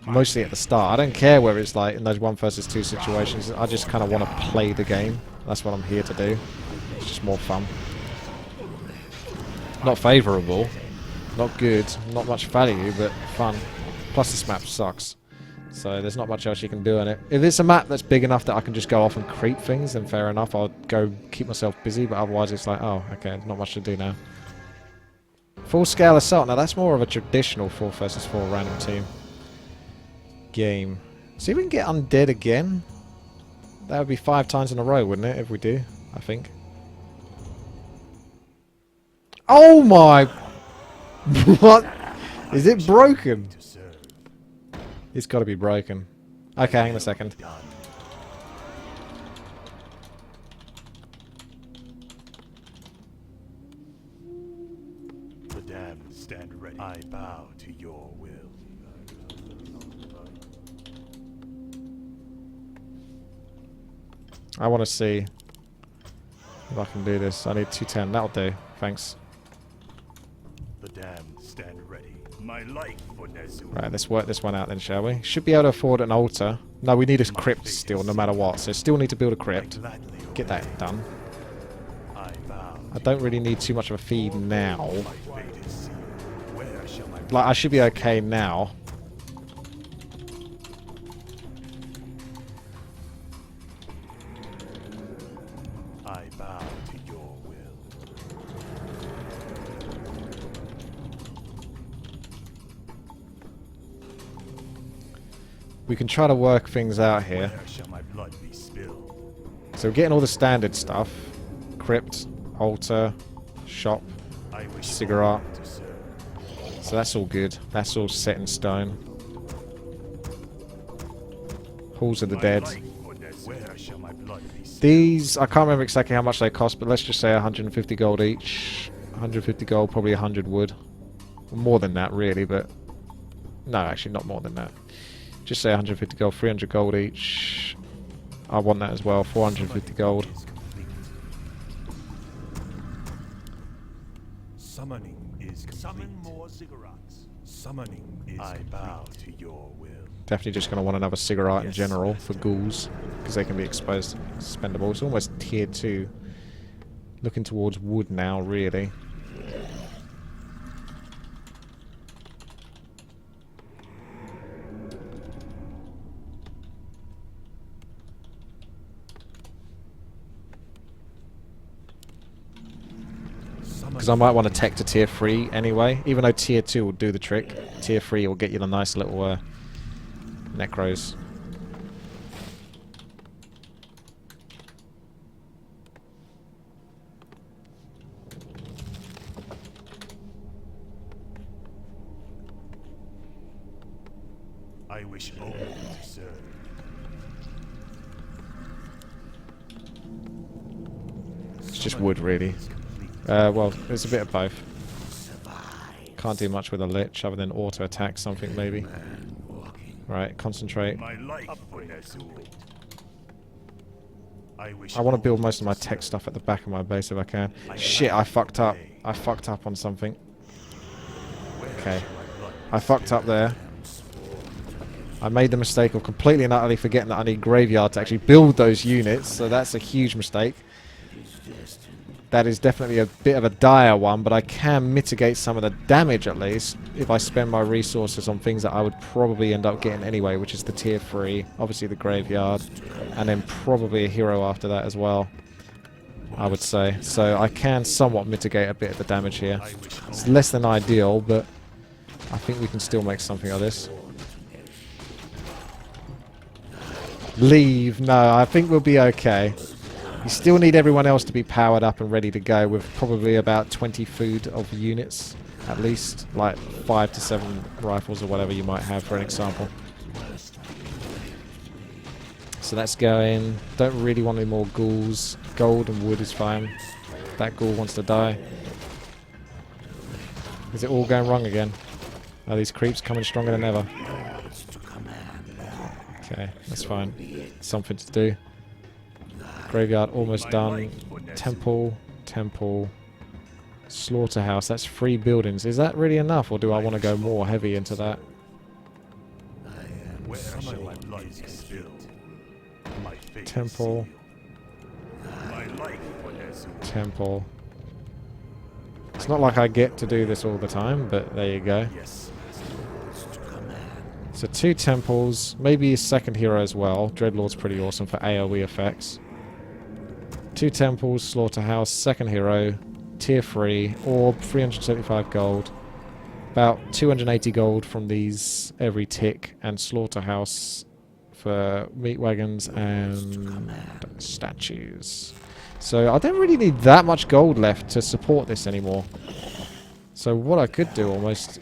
Mostly at the start. I don't care whether it's like in those 1 versus 2 situations. I just kind of want to play the game. That's what I'm here to do. It's just more fun. Not favourable. Not good. Not much value, but fun. Plus this map sucks. So there's not much else you can do on it. If it's a map that's big enough that I can just go off and creep things, then fair enough. I'll go keep myself busy, but otherwise it's like, oh, okay, there's not much to do now. Full-scale assault. Now that's more of a traditional 4 versus 4 random team game. See if we can get undead again. That would be 5 times in a row, wouldn't it, if we do, I think. Oh my... What? Is it broken? It's got to be broken. Okay, hang on a second. The damned stand ready. I bow to your will. I want to see if I can do this. I need 210. That'll do. Thanks. The damned stand ready. My life for Nezu. Right, let's work this one out then, shall we? Should be able to afford an altar. No, we need a crypt still, no matter what. So still need to build a crypt. Get that done. I bow. I don't really need too much of a feed now. My fate is sealed. Where shall my Like, I should be okay now. I bow to your will. We can try to work things out here. Where shall my blood be spilled? So we're getting all the standard stuff. Crypt, altar, shop, I wish cigarette. to serve. So that's all good. That's all set in stone. Halls of the My Dead. life for Nezu. Where shall my blood be spilled? These, I can't remember exactly how much they cost, but let's just say 150 gold each. 150 gold, probably 100 wood. More than that, really, but... No, actually, not more than that. Just say 150 gold, 300 gold each. I want that as well, 450 gold. Is complete. Summoning is complete. Summon more cigarettes. Summoning is I bow to your will. Definitely just going to want another cigarette in Yes, general master. for ghouls, because they can be exposed, spendable. It's almost tier 2. Looking towards wood now, really. Because I might want to tech to tier 3 anyway. Even though tier 2 will do the trick, tier 3 will get you the nice little necros. I wish only to serve. It's just wood, really. Well, it's a bit of both. Can't do much with a lich other than auto attack something, maybe. Right, concentrate. My life for Nezu. I wish I want to build only most of my to tech serve. stuff at the back of my base if I can. Shit, I fucked up. I fucked up on something. Okay. I fucked up there. I made the mistake of completely and utterly forgetting that I need graveyard to actually build those units, so that's a huge mistake. That is definitely a bit of a dire one, but I can mitigate some of the damage at least if I spend my resources on things that I would probably end up getting anyway, which is the tier 3, obviously the graveyard, and then probably a hero after that as well, I would say. So I can somewhat mitigate a bit of the damage here. It's less than ideal, but I think we can still make something of this. Leave. No, I think we'll be okay. You still need everyone else to be powered up and ready to go with probably about 20 food of units at least. Like 5 to 7 rifles or whatever you might have for an example. So that's going. Don't really want any more ghouls. Gold and wood is fine. That ghoul wants to die. Is it all going wrong again? Are these creeps coming stronger than ever? Okay, that's fine. Something to do. Graveyard almost done. Temple, temple, slaughterhouse. That's 3 buildings. Is that really enough, or do I want to go more heavy into that? Where shall my blood be spilled? My fate is Temple, sealed. My life has temple. It's not like I get to do this all the time, but there you go. yes. So 2 temples, maybe a second hero as well. Dreadlord's pretty awesome for AoE effects. 2 temples, slaughterhouse, second hero, tier 3, orb, 375 gold. About 280 gold from these every tick, and slaughterhouse for meat wagons and statues. So I don't really need that much gold left to support this anymore. So what I could do almost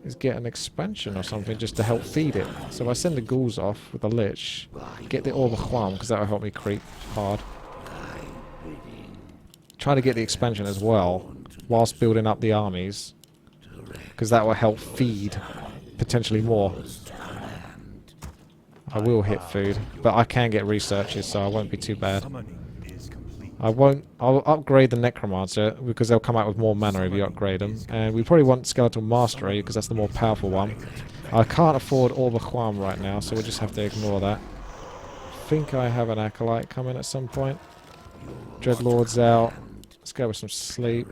is get an expansion or something just to help feed it. So if I send the ghouls off with the lich, get the Orb of Chwam, because that will help me creep hard. Try to get the expansion as well, whilst building up the armies, because that will help feed potentially more. I will hit food, but I can get researches, so I won't be too bad. I'll upgrade the Necromancer, because they'll come out with more mana if you upgrade them. And we probably want Skeletal Mastery, because that's the more powerful one. I can't afford Orb of Chwam right now, so we'll just have to ignore that. I think I have an Acolyte coming at some point. Dreadlord's out. Let's go with some sleep.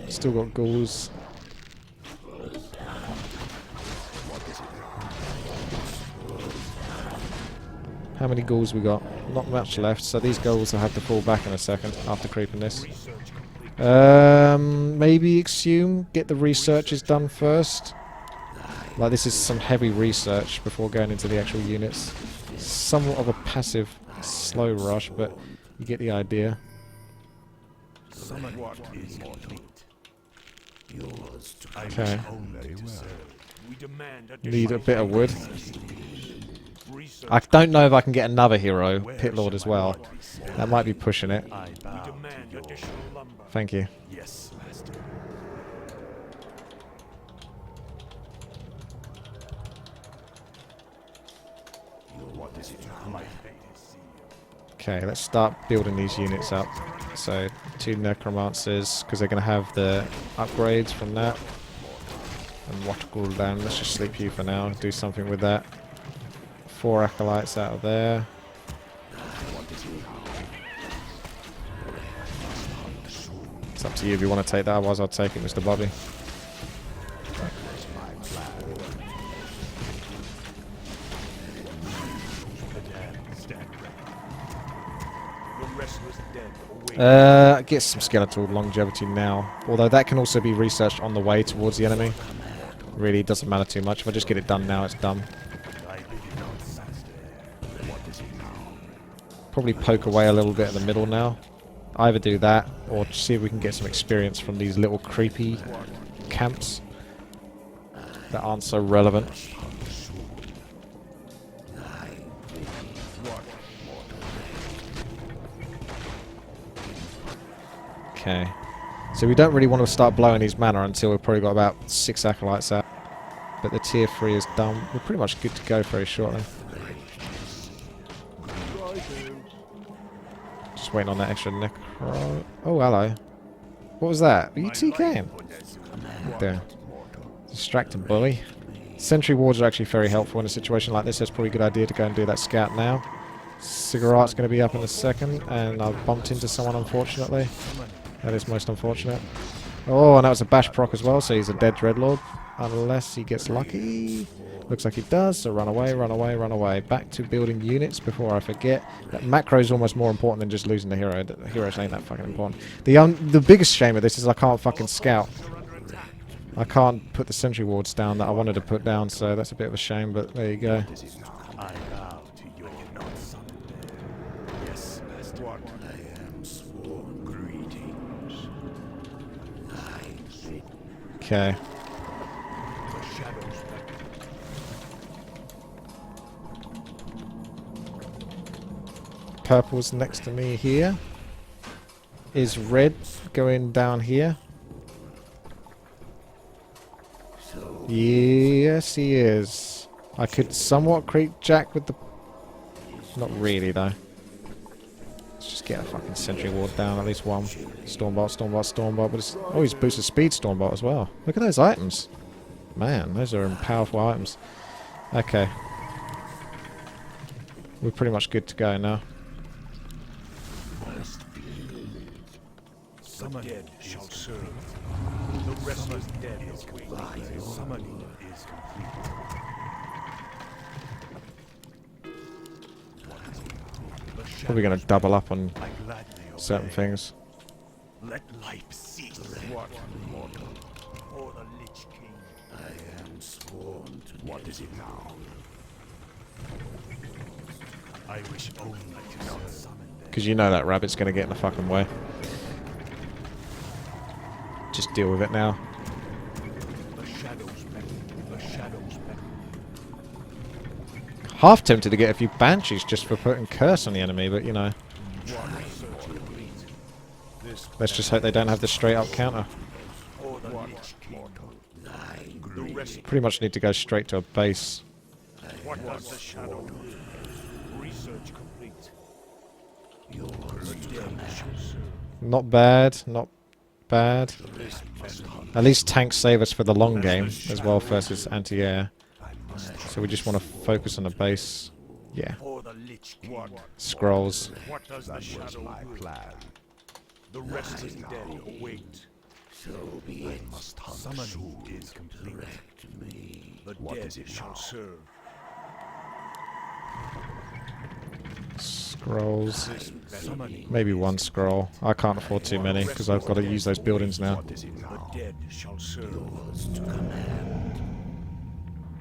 Still got ghouls. How many ghouls we got? Not much left, so these ghouls will have to fall back in a second after creeping this. Maybe exhume, get the researches done first. Like, this is some heavy research before going into the actual units. Somewhat of a passive slow rush, but you get the idea. Okay. Need a bit of wood. I don't know if I can get another hero, Pit Lord as well. That might be pushing it. Thank you. Yes, master. Okay, let's start building these units up. So, 2 Necromancers, because they're going to have the upgrades from that. And water cooldown. Let's just sleep you for now. Do something with that. 4 Acolytes out of there. It's up to you if you want to take that, otherwise I'll take it, Mr. Bobby. Get some skeletal longevity now. Although that can also be researched on the way towards the enemy. Really, it doesn't matter too much. If I just get it done now, it's done. Probably poke away a little bit in the middle now. Either do that, or see if we can get some experience from these little creepy camps that aren't so relevant. Okay. So we don't really want to start blowing these mana until we've probably got about 6 Acolytes out. But the tier 3 is done. We're pretty much good to go very shortly. Just waiting on that extra necro. Oh, hello. What was that? Were you TKing? There. Distracted bully. Sentry wards are actually very helpful in a situation like this. It's probably a good idea to go and do that scout now. Cigarette's going to be up in a second, and I've bumped into someone, unfortunately. That is most unfortunate. Oh, and that was a bash proc as well, so he's a dead Dreadlord. Unless he gets lucky. Looks like he does, so run away, run away, run away. Back to building units before I forget. That macro is almost more important than just losing the hero. The heroes ain't that fucking important. The biggest shame of this is I can't fucking scout. I can't put the sentry wards down that I wanted to put down, so that's a bit of a shame, but there you go. I bow to your not summon there. Yes, Master. What? I am sworn. Greetings. Okay. The shadows Purple's next to me here. Is red going down here? Yes, he is. I could somewhat creep Jack with the... Not really, though. Let's just get a fucking sentry ward down, at least one. Stormbolt, Stormbolt, Stormbolt. But it's... Oh, he's boosted speed Stormbolt as well. Look at those items. Man, those are powerful items. Okay. We're pretty much good to go now. Summon dead shall serve. The restless dead is complete. Summoning is complete. Probably going to double up on I gladly certain obey. things. Let life cease. What mortal? Or the Lich King. I am sworn to What is it now? I wish only to not summon them. Because you know that rabbit's going to get in the fucking way. Just deal with it now. The shadows beckon. The shadows beckon. Half tempted to get a few banshees just for putting curse on the enemy, but you know. Let's just hope they don't have the straight up counter. Or the Lich King. The rest. Pretty much need to go straight to a base. What does the shadow do? Research complete. Your dead shall serve. Not bad, not bad. This must hunt. At least tanks save us for the long game as well versus anti-air. So we just want to focus on the base. Yeah. Or the Lich King. Scrolls. What does the shadow do? The restless dead await. So be it. Summoning is complete. The dead shall serve. Scrolls. Summoning. Maybe one scroll. I can't afford too many because I've got to use those buildings now. The dead shall serve.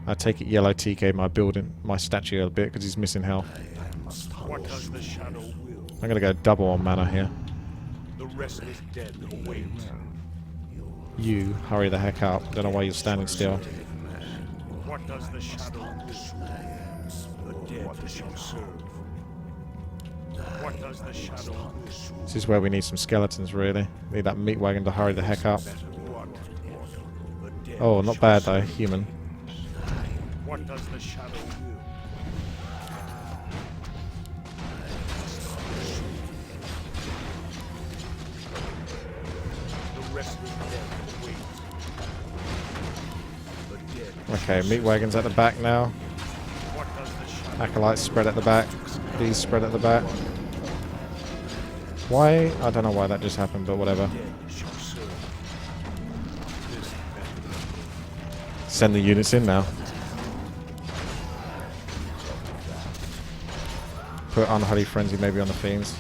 I take it yellow TK my building, my statue a bit because he's missing health. What does the shadow will? I'm going to go double on mana here. The restless dead await. You hurry the heck up. Don't know why you're standing still. What does the shadow will? The dead shall serve. What does the shadow will? This is where we need some skeletons really. Need that meat wagon to hurry the heck up. The dead Oh, not shall bad though. serve. Human. What does the shadow will? The restless dead await. The dead. Okay, meat wagon's at the back now. What does the shadow Acolytes spread at the back. These spread at the back. Why? I don't know why that just happened, but whatever. dead shall serve? This Send the units in now. Put Unholy Frenzy maybe on the Fiends.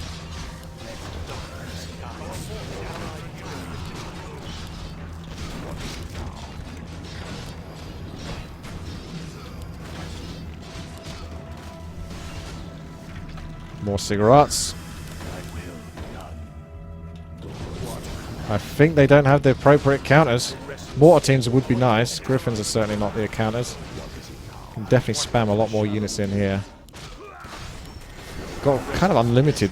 More cigarettes. I think they don't have the appropriate counters. Mortar teams would be nice. Griffins are certainly not the counters. Can definitely spam a lot more units in here. Got kind of unlimited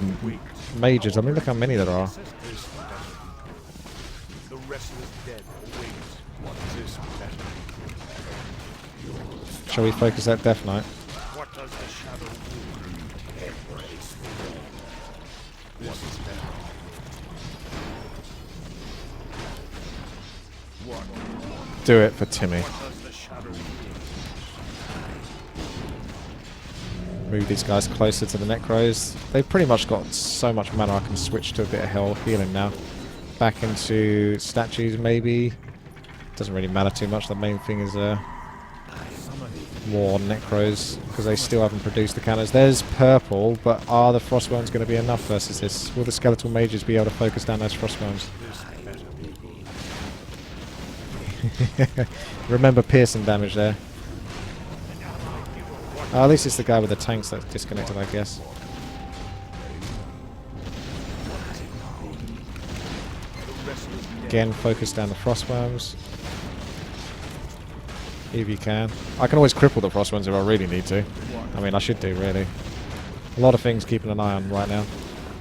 mages. I mean, look how many there are. The restless dead await. What is this better? Shall we focus that Death Knight? What does the shadow will? Embrace. What is better? What Do it for Timmy. does the shadow will? Move these guys closer to the Necros. They've pretty much got so much mana I can switch to a bit of healing now. Back into statues maybe. Doesn't really matter too much. The main thing is more Necros because they still haven't produced the counters. There's purple, but are the Frostworms going to be enough versus this? Will the Skeletal Mages be able to focus down those Frostworms? Remember piercing damage there. Oh, at least it's the guy with the tanks that's disconnected, I guess. Again, focus down the frostworms. If you can. I can always cripple the frostworms if I really need to. I mean, I should do, really. A lot of things keeping an eye on right now.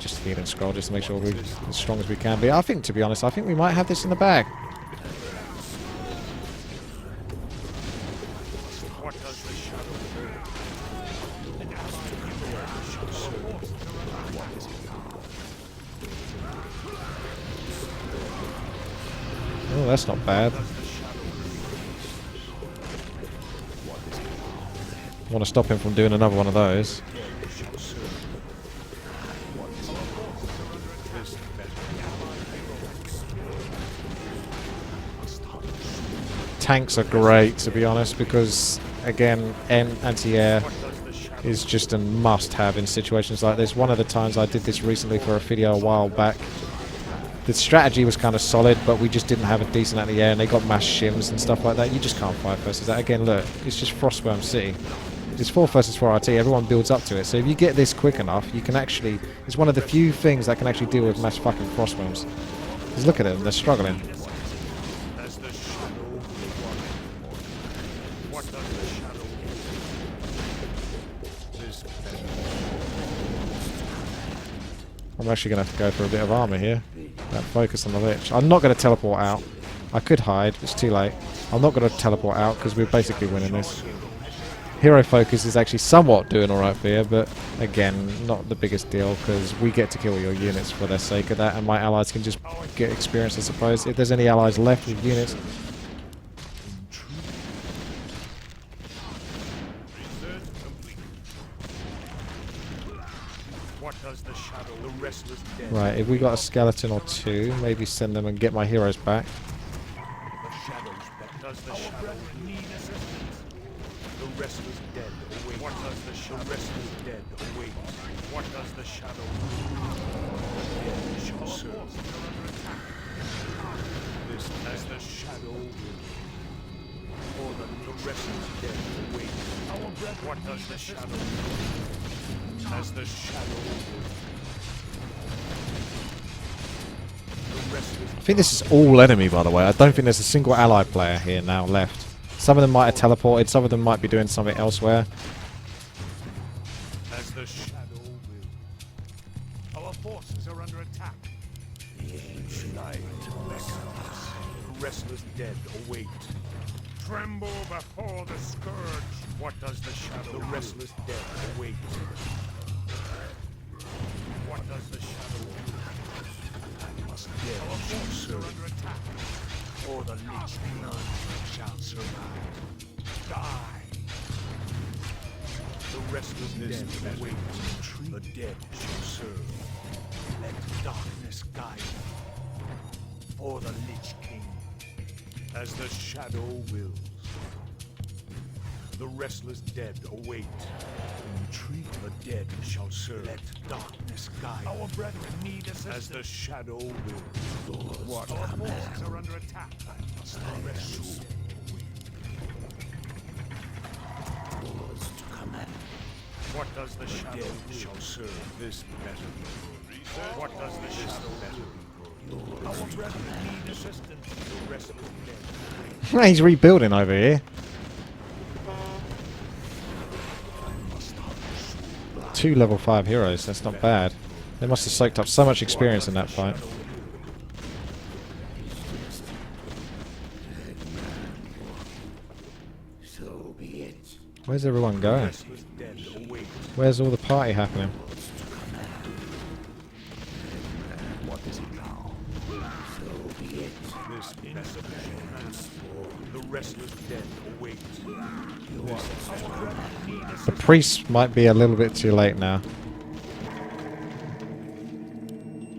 Just heal and scroll, just to make sure we're as strong as we can be. I think, to be honest, I think we might have this in the bag. Oh, that's not bad. I want to stop him from doing another one of those. Tanks are great, to be honest, because, again, anti-air is just a must-have in situations like this. One of the times I did this recently for a video a while back, the strategy was kind of solid, but we just didn't have a decent anti-air, and they got mass shims and stuff like that. You just can't fight versus that. Again, look, it's just Frostworm City. It's 4 versus 4 RT, everyone builds up to it. So if you get this quick enough, you can actually... It's one of the few things that can actually deal with mass fucking Frostworms. Just look at them, they're struggling. I'm actually going to have to go for a bit of armor here. That focus on the lich. I'm not going to teleport out. I could hide, it's too late. I'm not going to teleport out because we're basically winning this. Hero focus is actually somewhat doing alright for you, but again, not the biggest deal because we get to kill your units for the sake of that, and my allies can just get experience, I suppose. If there's any allies left with units. Right, if we got a skeleton or two, maybe send them and get my heroes back. The restless dead await. What does the shadow? The restless dead await. What does the shadow? Shall serve. This as the shadow will. Or the restless dead await. Our breath. What does the shadow? As the shadow will. I think this is all enemy, by the way. I don't think there's a single ally player here now left. Some of them might have teleported, some of them might be doing something elsewhere. As the shadow will. Our forces are under attack. The ancient night beckons. The restless dead await. Tremble before the scourge. What does the shadow? The restless dead await. What does the shadow will? Our forces are under attack. Or the lich blood shall survive. Die. The restless dead await. The dead shall serve. Let darkness guide. For the Lich King. As the shadow wills. The restless dead await. Retreat. The dead shall serve. Let darkness guide. Our brethren need assistance. As the shadow wills. What our forces are under attack. The restless dead await. What does the shadow shall serve this better? What does the shadow better? Our brethren need assistance. The restless dead. He's rebuilding over here. 2 level 5 heroes, that's not bad. They must have soaked up so much experience in that fight. Where's everyone going? Where's all the party happening? What is it now? So be it. This insufficient. The restless dead await. The priest might be a little bit too late now.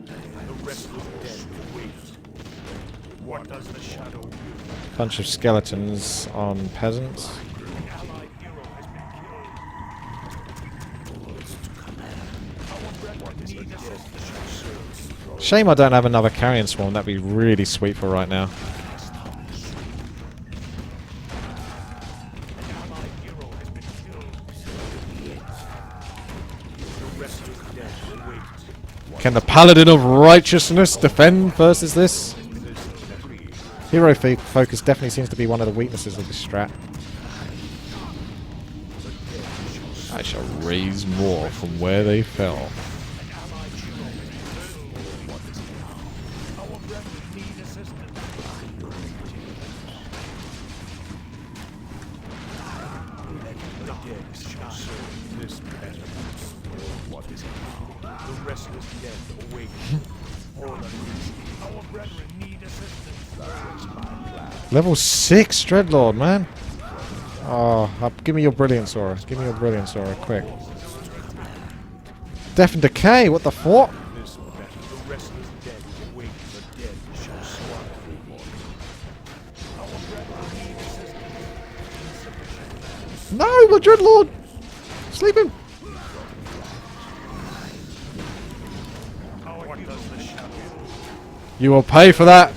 The restless dead await. What does the shadow do? Bunch of skeletons on peasants. An allied hero has been killed. Our brethren need assistance. Shame I don't have another carrion swarm, that'd be really sweet for right now. Can the Paladin of Righteousness defend versus this? Hero focus definitely seems to be one of the weaknesses of this strat. I shall raise more from where they fell. Level 6 Dreadlord, man. Oh, give me your Brilliance Aura. Give me your Brilliance Aura, quick. Death and Decay, what the fuck? No, my Dreadlord! Sleeping! You will pay for that!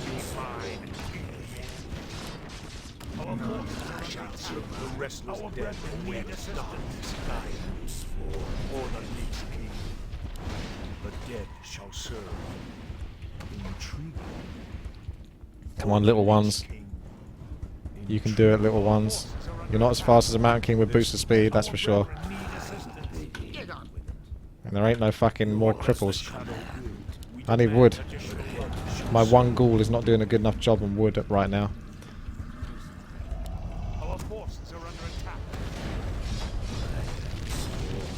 Come on, little ones. You can do it, little ones. You're not as fast as a Mountain King with boosted speed, that's for sure. And there ain't no fucking more cripples. I need wood. My one ghoul is not doing a good enough job on wood right now.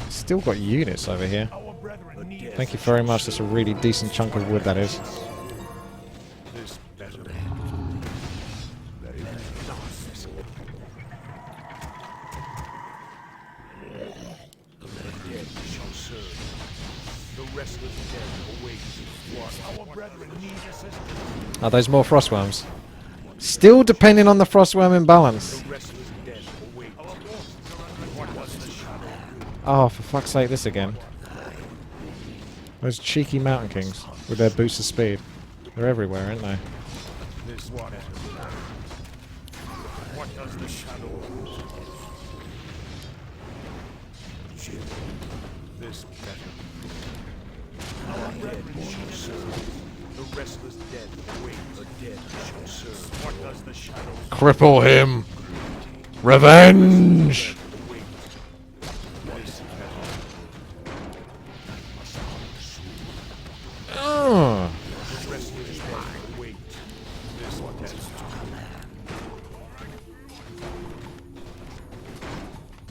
Still got units over here. Thank you very much, that's a really decent chunk of wood that is. Are those more frostworms? Still depending on the frostworm imbalance. Oh, for fuck's sake, this again. Those cheeky Mountain Kings with their boost of speed. They're everywhere, aren't they? What does the shadow this better? Our dead shall serve. The restless dead await. The dead shall serve. What does the shadow Cripple him! Revenge!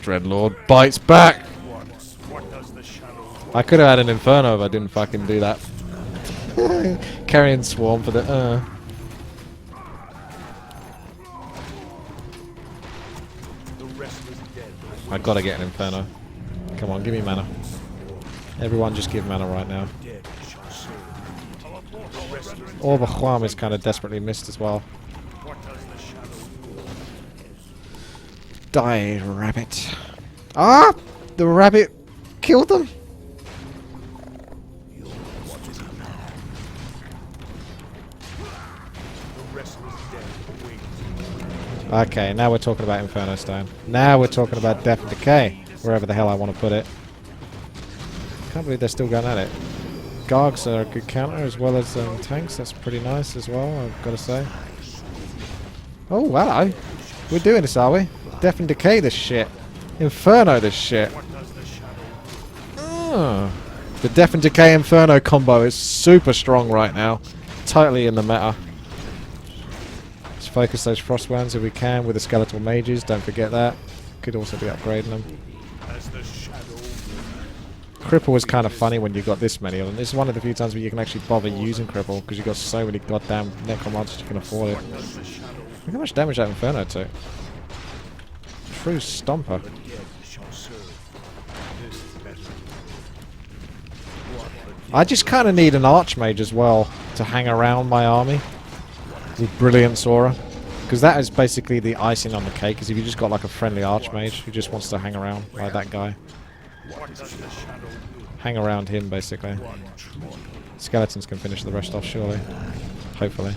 Dreadlord bites back! I could have had an Inferno if I didn't fucking do that. Carrying Swarm for the I gotta get an Inferno. Come on, give me mana. Everyone just give mana right now. Orb of Huam is kind of desperately missed as well. Die, rabbit. Ah! The rabbit killed them? Okay, now we're talking about Inferno Stone. Now we're talking about Death and Decay. Wherever the hell I want to put it. Can't believe they're still going at it. Gargs are a good counter as well as tanks. That's pretty nice as well, I've got to say. Oh, hello. We're doing this, are we? Death and Decay this shit. Inferno this shit. Oh. The Death and Decay Inferno combo is super strong right now. Totally in the meta. Let's focus those Frostworms if we can with the Skeletal Mages. Don't forget that. Could also be upgrading them. Cripple is kind of funny when you've got this many of them. This is one of the few times where you can actually bother using Cripple because you've got so many goddamn Necromods you can afford it. Look how much damage that Inferno took. True Stomper. I just kind of need an Archmage as well to hang around my army with Brilliance Aura. Because that is basically the icing on the cake, because if you just got like a friendly Archmage who just wants to hang around like that guy. Hang around him, basically. Skeletons can finish the rest off, surely. Hopefully.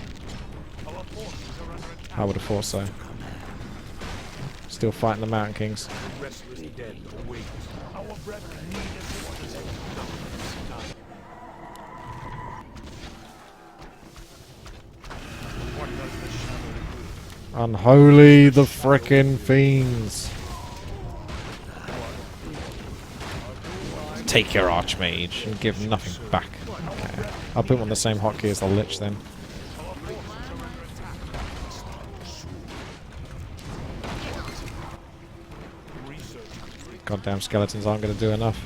I would have thought so. Still fighting the Mountain Kings. Unholy the frickin' fiends. Take your Archmage and give nothing back. Okay. I'll put him on the same hotkey as the Lich then. Goddamn skeletons aren't going to do enough.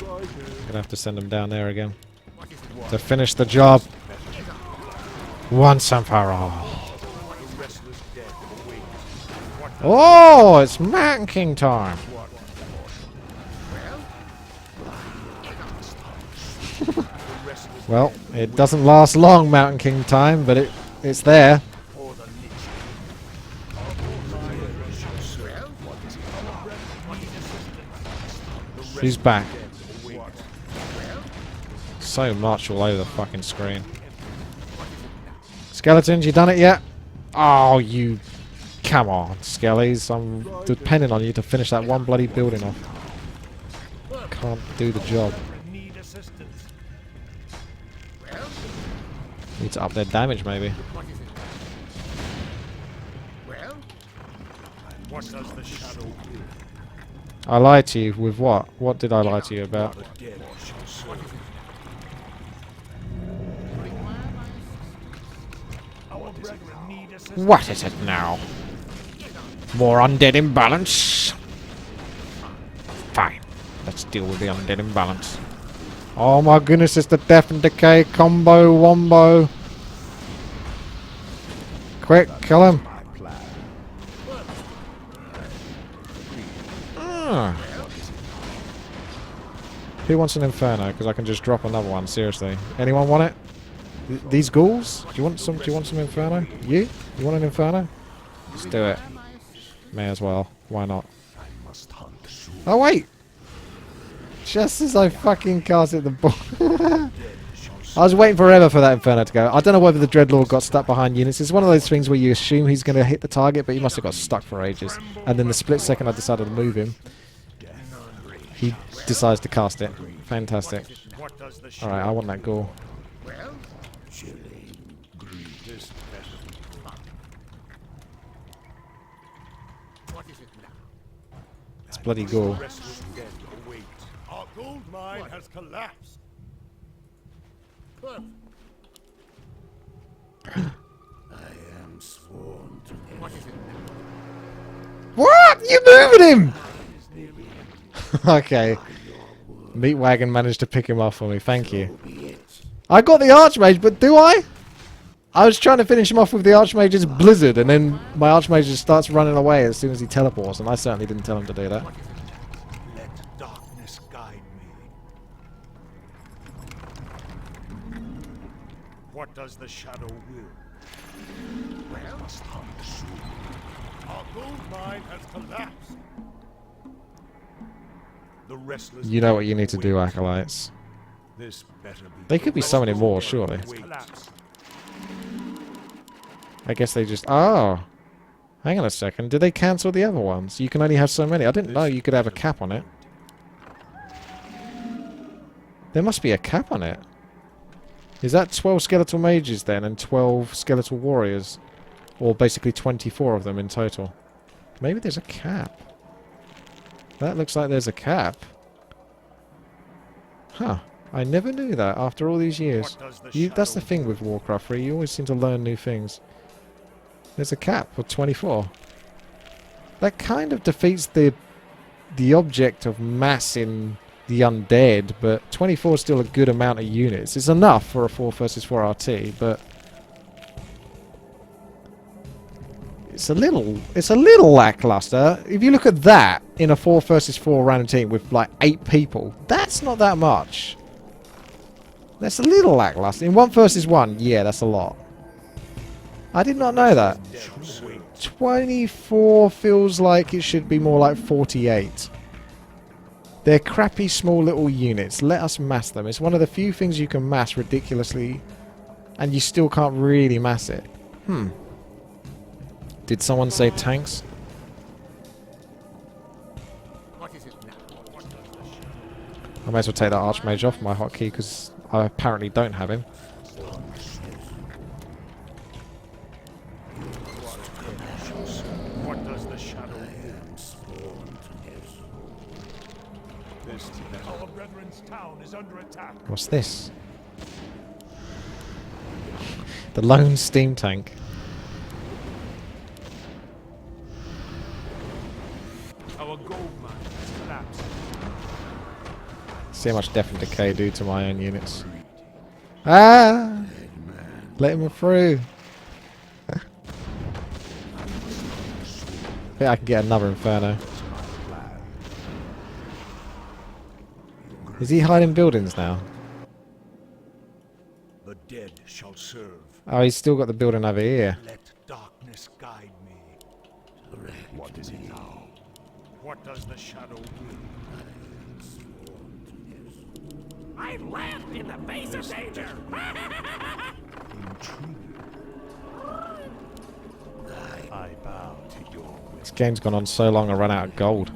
I'm going to have to send them down there again. To finish the job. Once and for all. Oh, it's Mountain King time. Well, it doesn't last long, Mountain King time, but it's there. She's back. So much all over the fucking screen. Skeletons, you done it yet? Oh, you... Come on, Skellies. I'm depending on you to finish that one bloody building off. Can't do the job. Need to up their damage, maybe. I lied to you with what? What did I lie to you about? What is it now? More undead imbalance? Fine. Let's deal with the undead imbalance. Oh my goodness, it's the Death and Decay combo wombo. Quick, kill him. Who wants an Inferno? Because I can just drop another one, seriously. Anyone want it? These ghouls? Do you want some Inferno? You? You want an Inferno? Let's do it. May as well. Why not? Oh wait! Just as I fucking cast it the ball. I was waiting forever for that Inferno to go. I don't know whether the Dreadlord got stuck behind units. It's one of those things where you assume he's going to hit the target, but he must have got stuck for ages. And then the split second I decided to move him, he decides to cast it. Fantastic. Alright, I want that ghoul. It's bloody ghoul. Our gold mine has collapsed. I am sworn to What? You moving him? Okay. Meat Wagon managed to pick him off for me. Thank you. I got the Archmage, but do I? I was trying to finish him off with the Archmage's Blizzard, and then my Archmage just starts running away as soon as he teleports, and I certainly didn't tell him to do that. Let darkness guide me. What does the shadow will? Well, must hunt soon. Our gold mine has collapsed. The restless You know what you need to do, Acolytes. This better be. They could be summoning more, surely. I guess they just... Oh! Hang on a second. Did they cancel the other ones? You can only have so many. I didn't know you could have a cap on it. There must be a cap on it. Is that 12 skeletal mages then and 12 skeletal warriors? Or basically 24 of them in total. Maybe there's a cap. That looks like there's a cap. Huh. I never knew that after all these years. That's the thing with Warcraft 3. You always seem to learn new things. There's a cap for 24. That kind of defeats the object of massing the undead, but 24 is still a good amount of units. It's enough for a 4 versus 4 RT, but it's a little lackluster. If you look at that in a 4 versus 4 random team with like 8 people, that's not that much. That's a little lackluster. In 1 versus 1, yeah, that's a lot. I did not know that. 24 feels like it should be more like 48. They're crappy small little units. Let us mass them. It's one of the few things you can mass ridiculously and you still can't really mass it. Did someone say tanks? I might as well take that Archmage off my hotkey because I apparently don't have him. What does the shadow do? Our brethren's town is under attack. What's this? The lone steam tank. Our gold mine has collapsed. See how much death and decay do to my own units. Ah! Let him through. I think I can get another inferno. Is he hiding buildings now? The dead shall serve. Oh, he's still got the building over here. Let darkness guide me. What is it now? What does the shadow will? I laughed in the face of danger. I bow to your will. This game's gone on so long I run out of gold.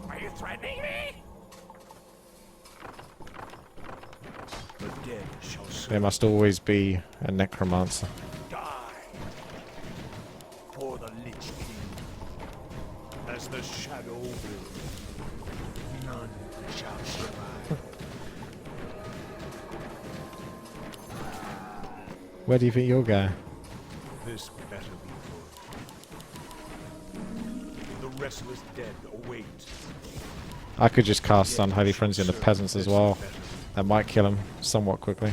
Are you threatening me? The dead shall serve. There must always be a necromancer. Die for the Lich King. As the shadow will, none shall survive. Where do you think you'll go? This better be good. The restless dead await. I could just cast Unholy Frenzy on the peasants as well. That might kill him somewhat quickly.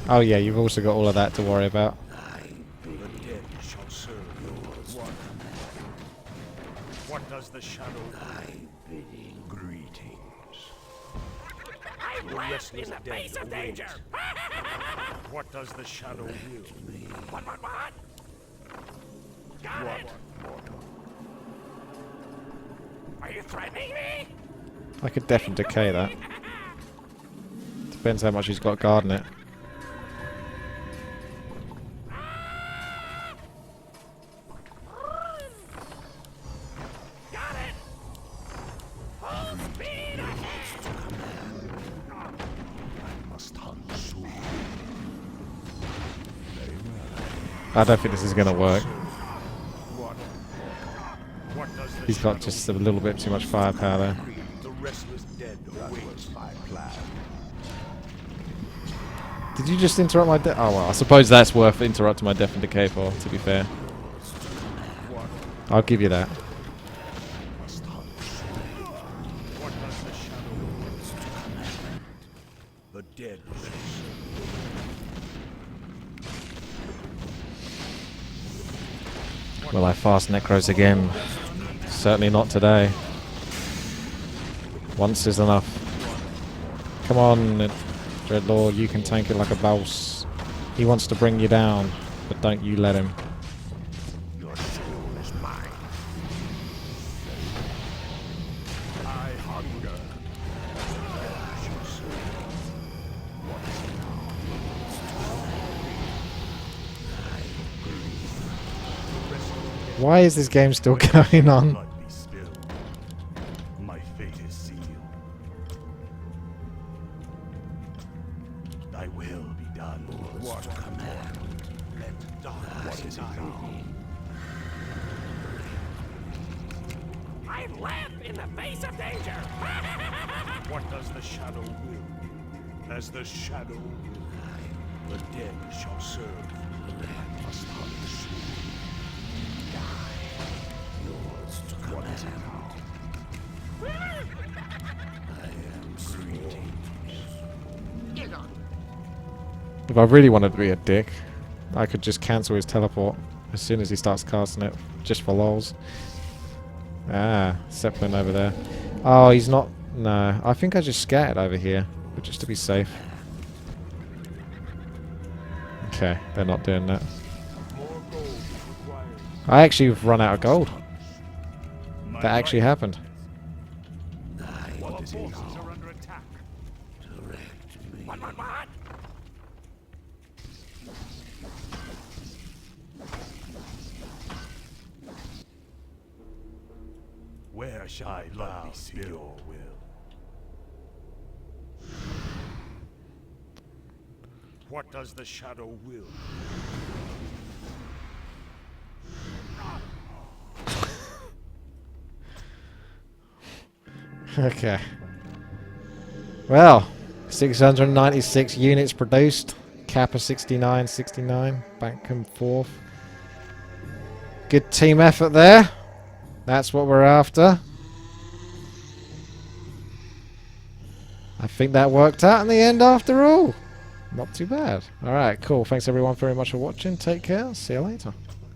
Oh yeah, you've also got all of that to worry about. The dead shall serve yours. What does the shadow greetings? I laughed in the face of danger. What does the shadow will? What? Got it. Are you threatening me? I could death and decay that. Depends how much he's got guarding it. Got it. Full speed ahead. I must hunt soon. I don't think this is going to work. What does the He's got just a little bit too much firepower there. the restless dead awaits my plan? Did you just interrupt my death? Oh well, I suppose that's worth interrupting my death and decay for, to be fair. I'll give you that. Must hunt soon. What does the shadow will? The dead shall serve. Will I fast necros again? Certainly not today. Once is enough. Come on, Dreadlord, you can tank it like a boss. He wants to bring you down, but don't you let him. Your soul is mine. I hunger. I shall serve. What is it now? Why is this game still going on? Blood be still. My fate is sealed. Thy will be done. What command? Let darkness guide me. I laugh in the face of danger. What does the shadow will? As the shadow will, the dead shall serve. I must hunt soon. What is it now? I am greetings. If I really wanted to be a dick, I could just cancel his teleport as soon as he starts casting it, just for lols. Ah, Zeppelin over there. Oh, he's not... No, I think I just scattered over here, but just to be safe. Okay, they're not doing that. More gold is required. I actually have run out of gold. My That actually right. happened. What is it Forces now? are under attack. What? Where shall I bow to your will? What does the shadow will? Okay. Well, 696 units produced. Kappa 69, 69. Back and forth. Good team effort there. That's what we're after. I think that worked out in the end after all. Not too bad. Alright, cool. Thanks everyone very much for watching. Take care. See you later.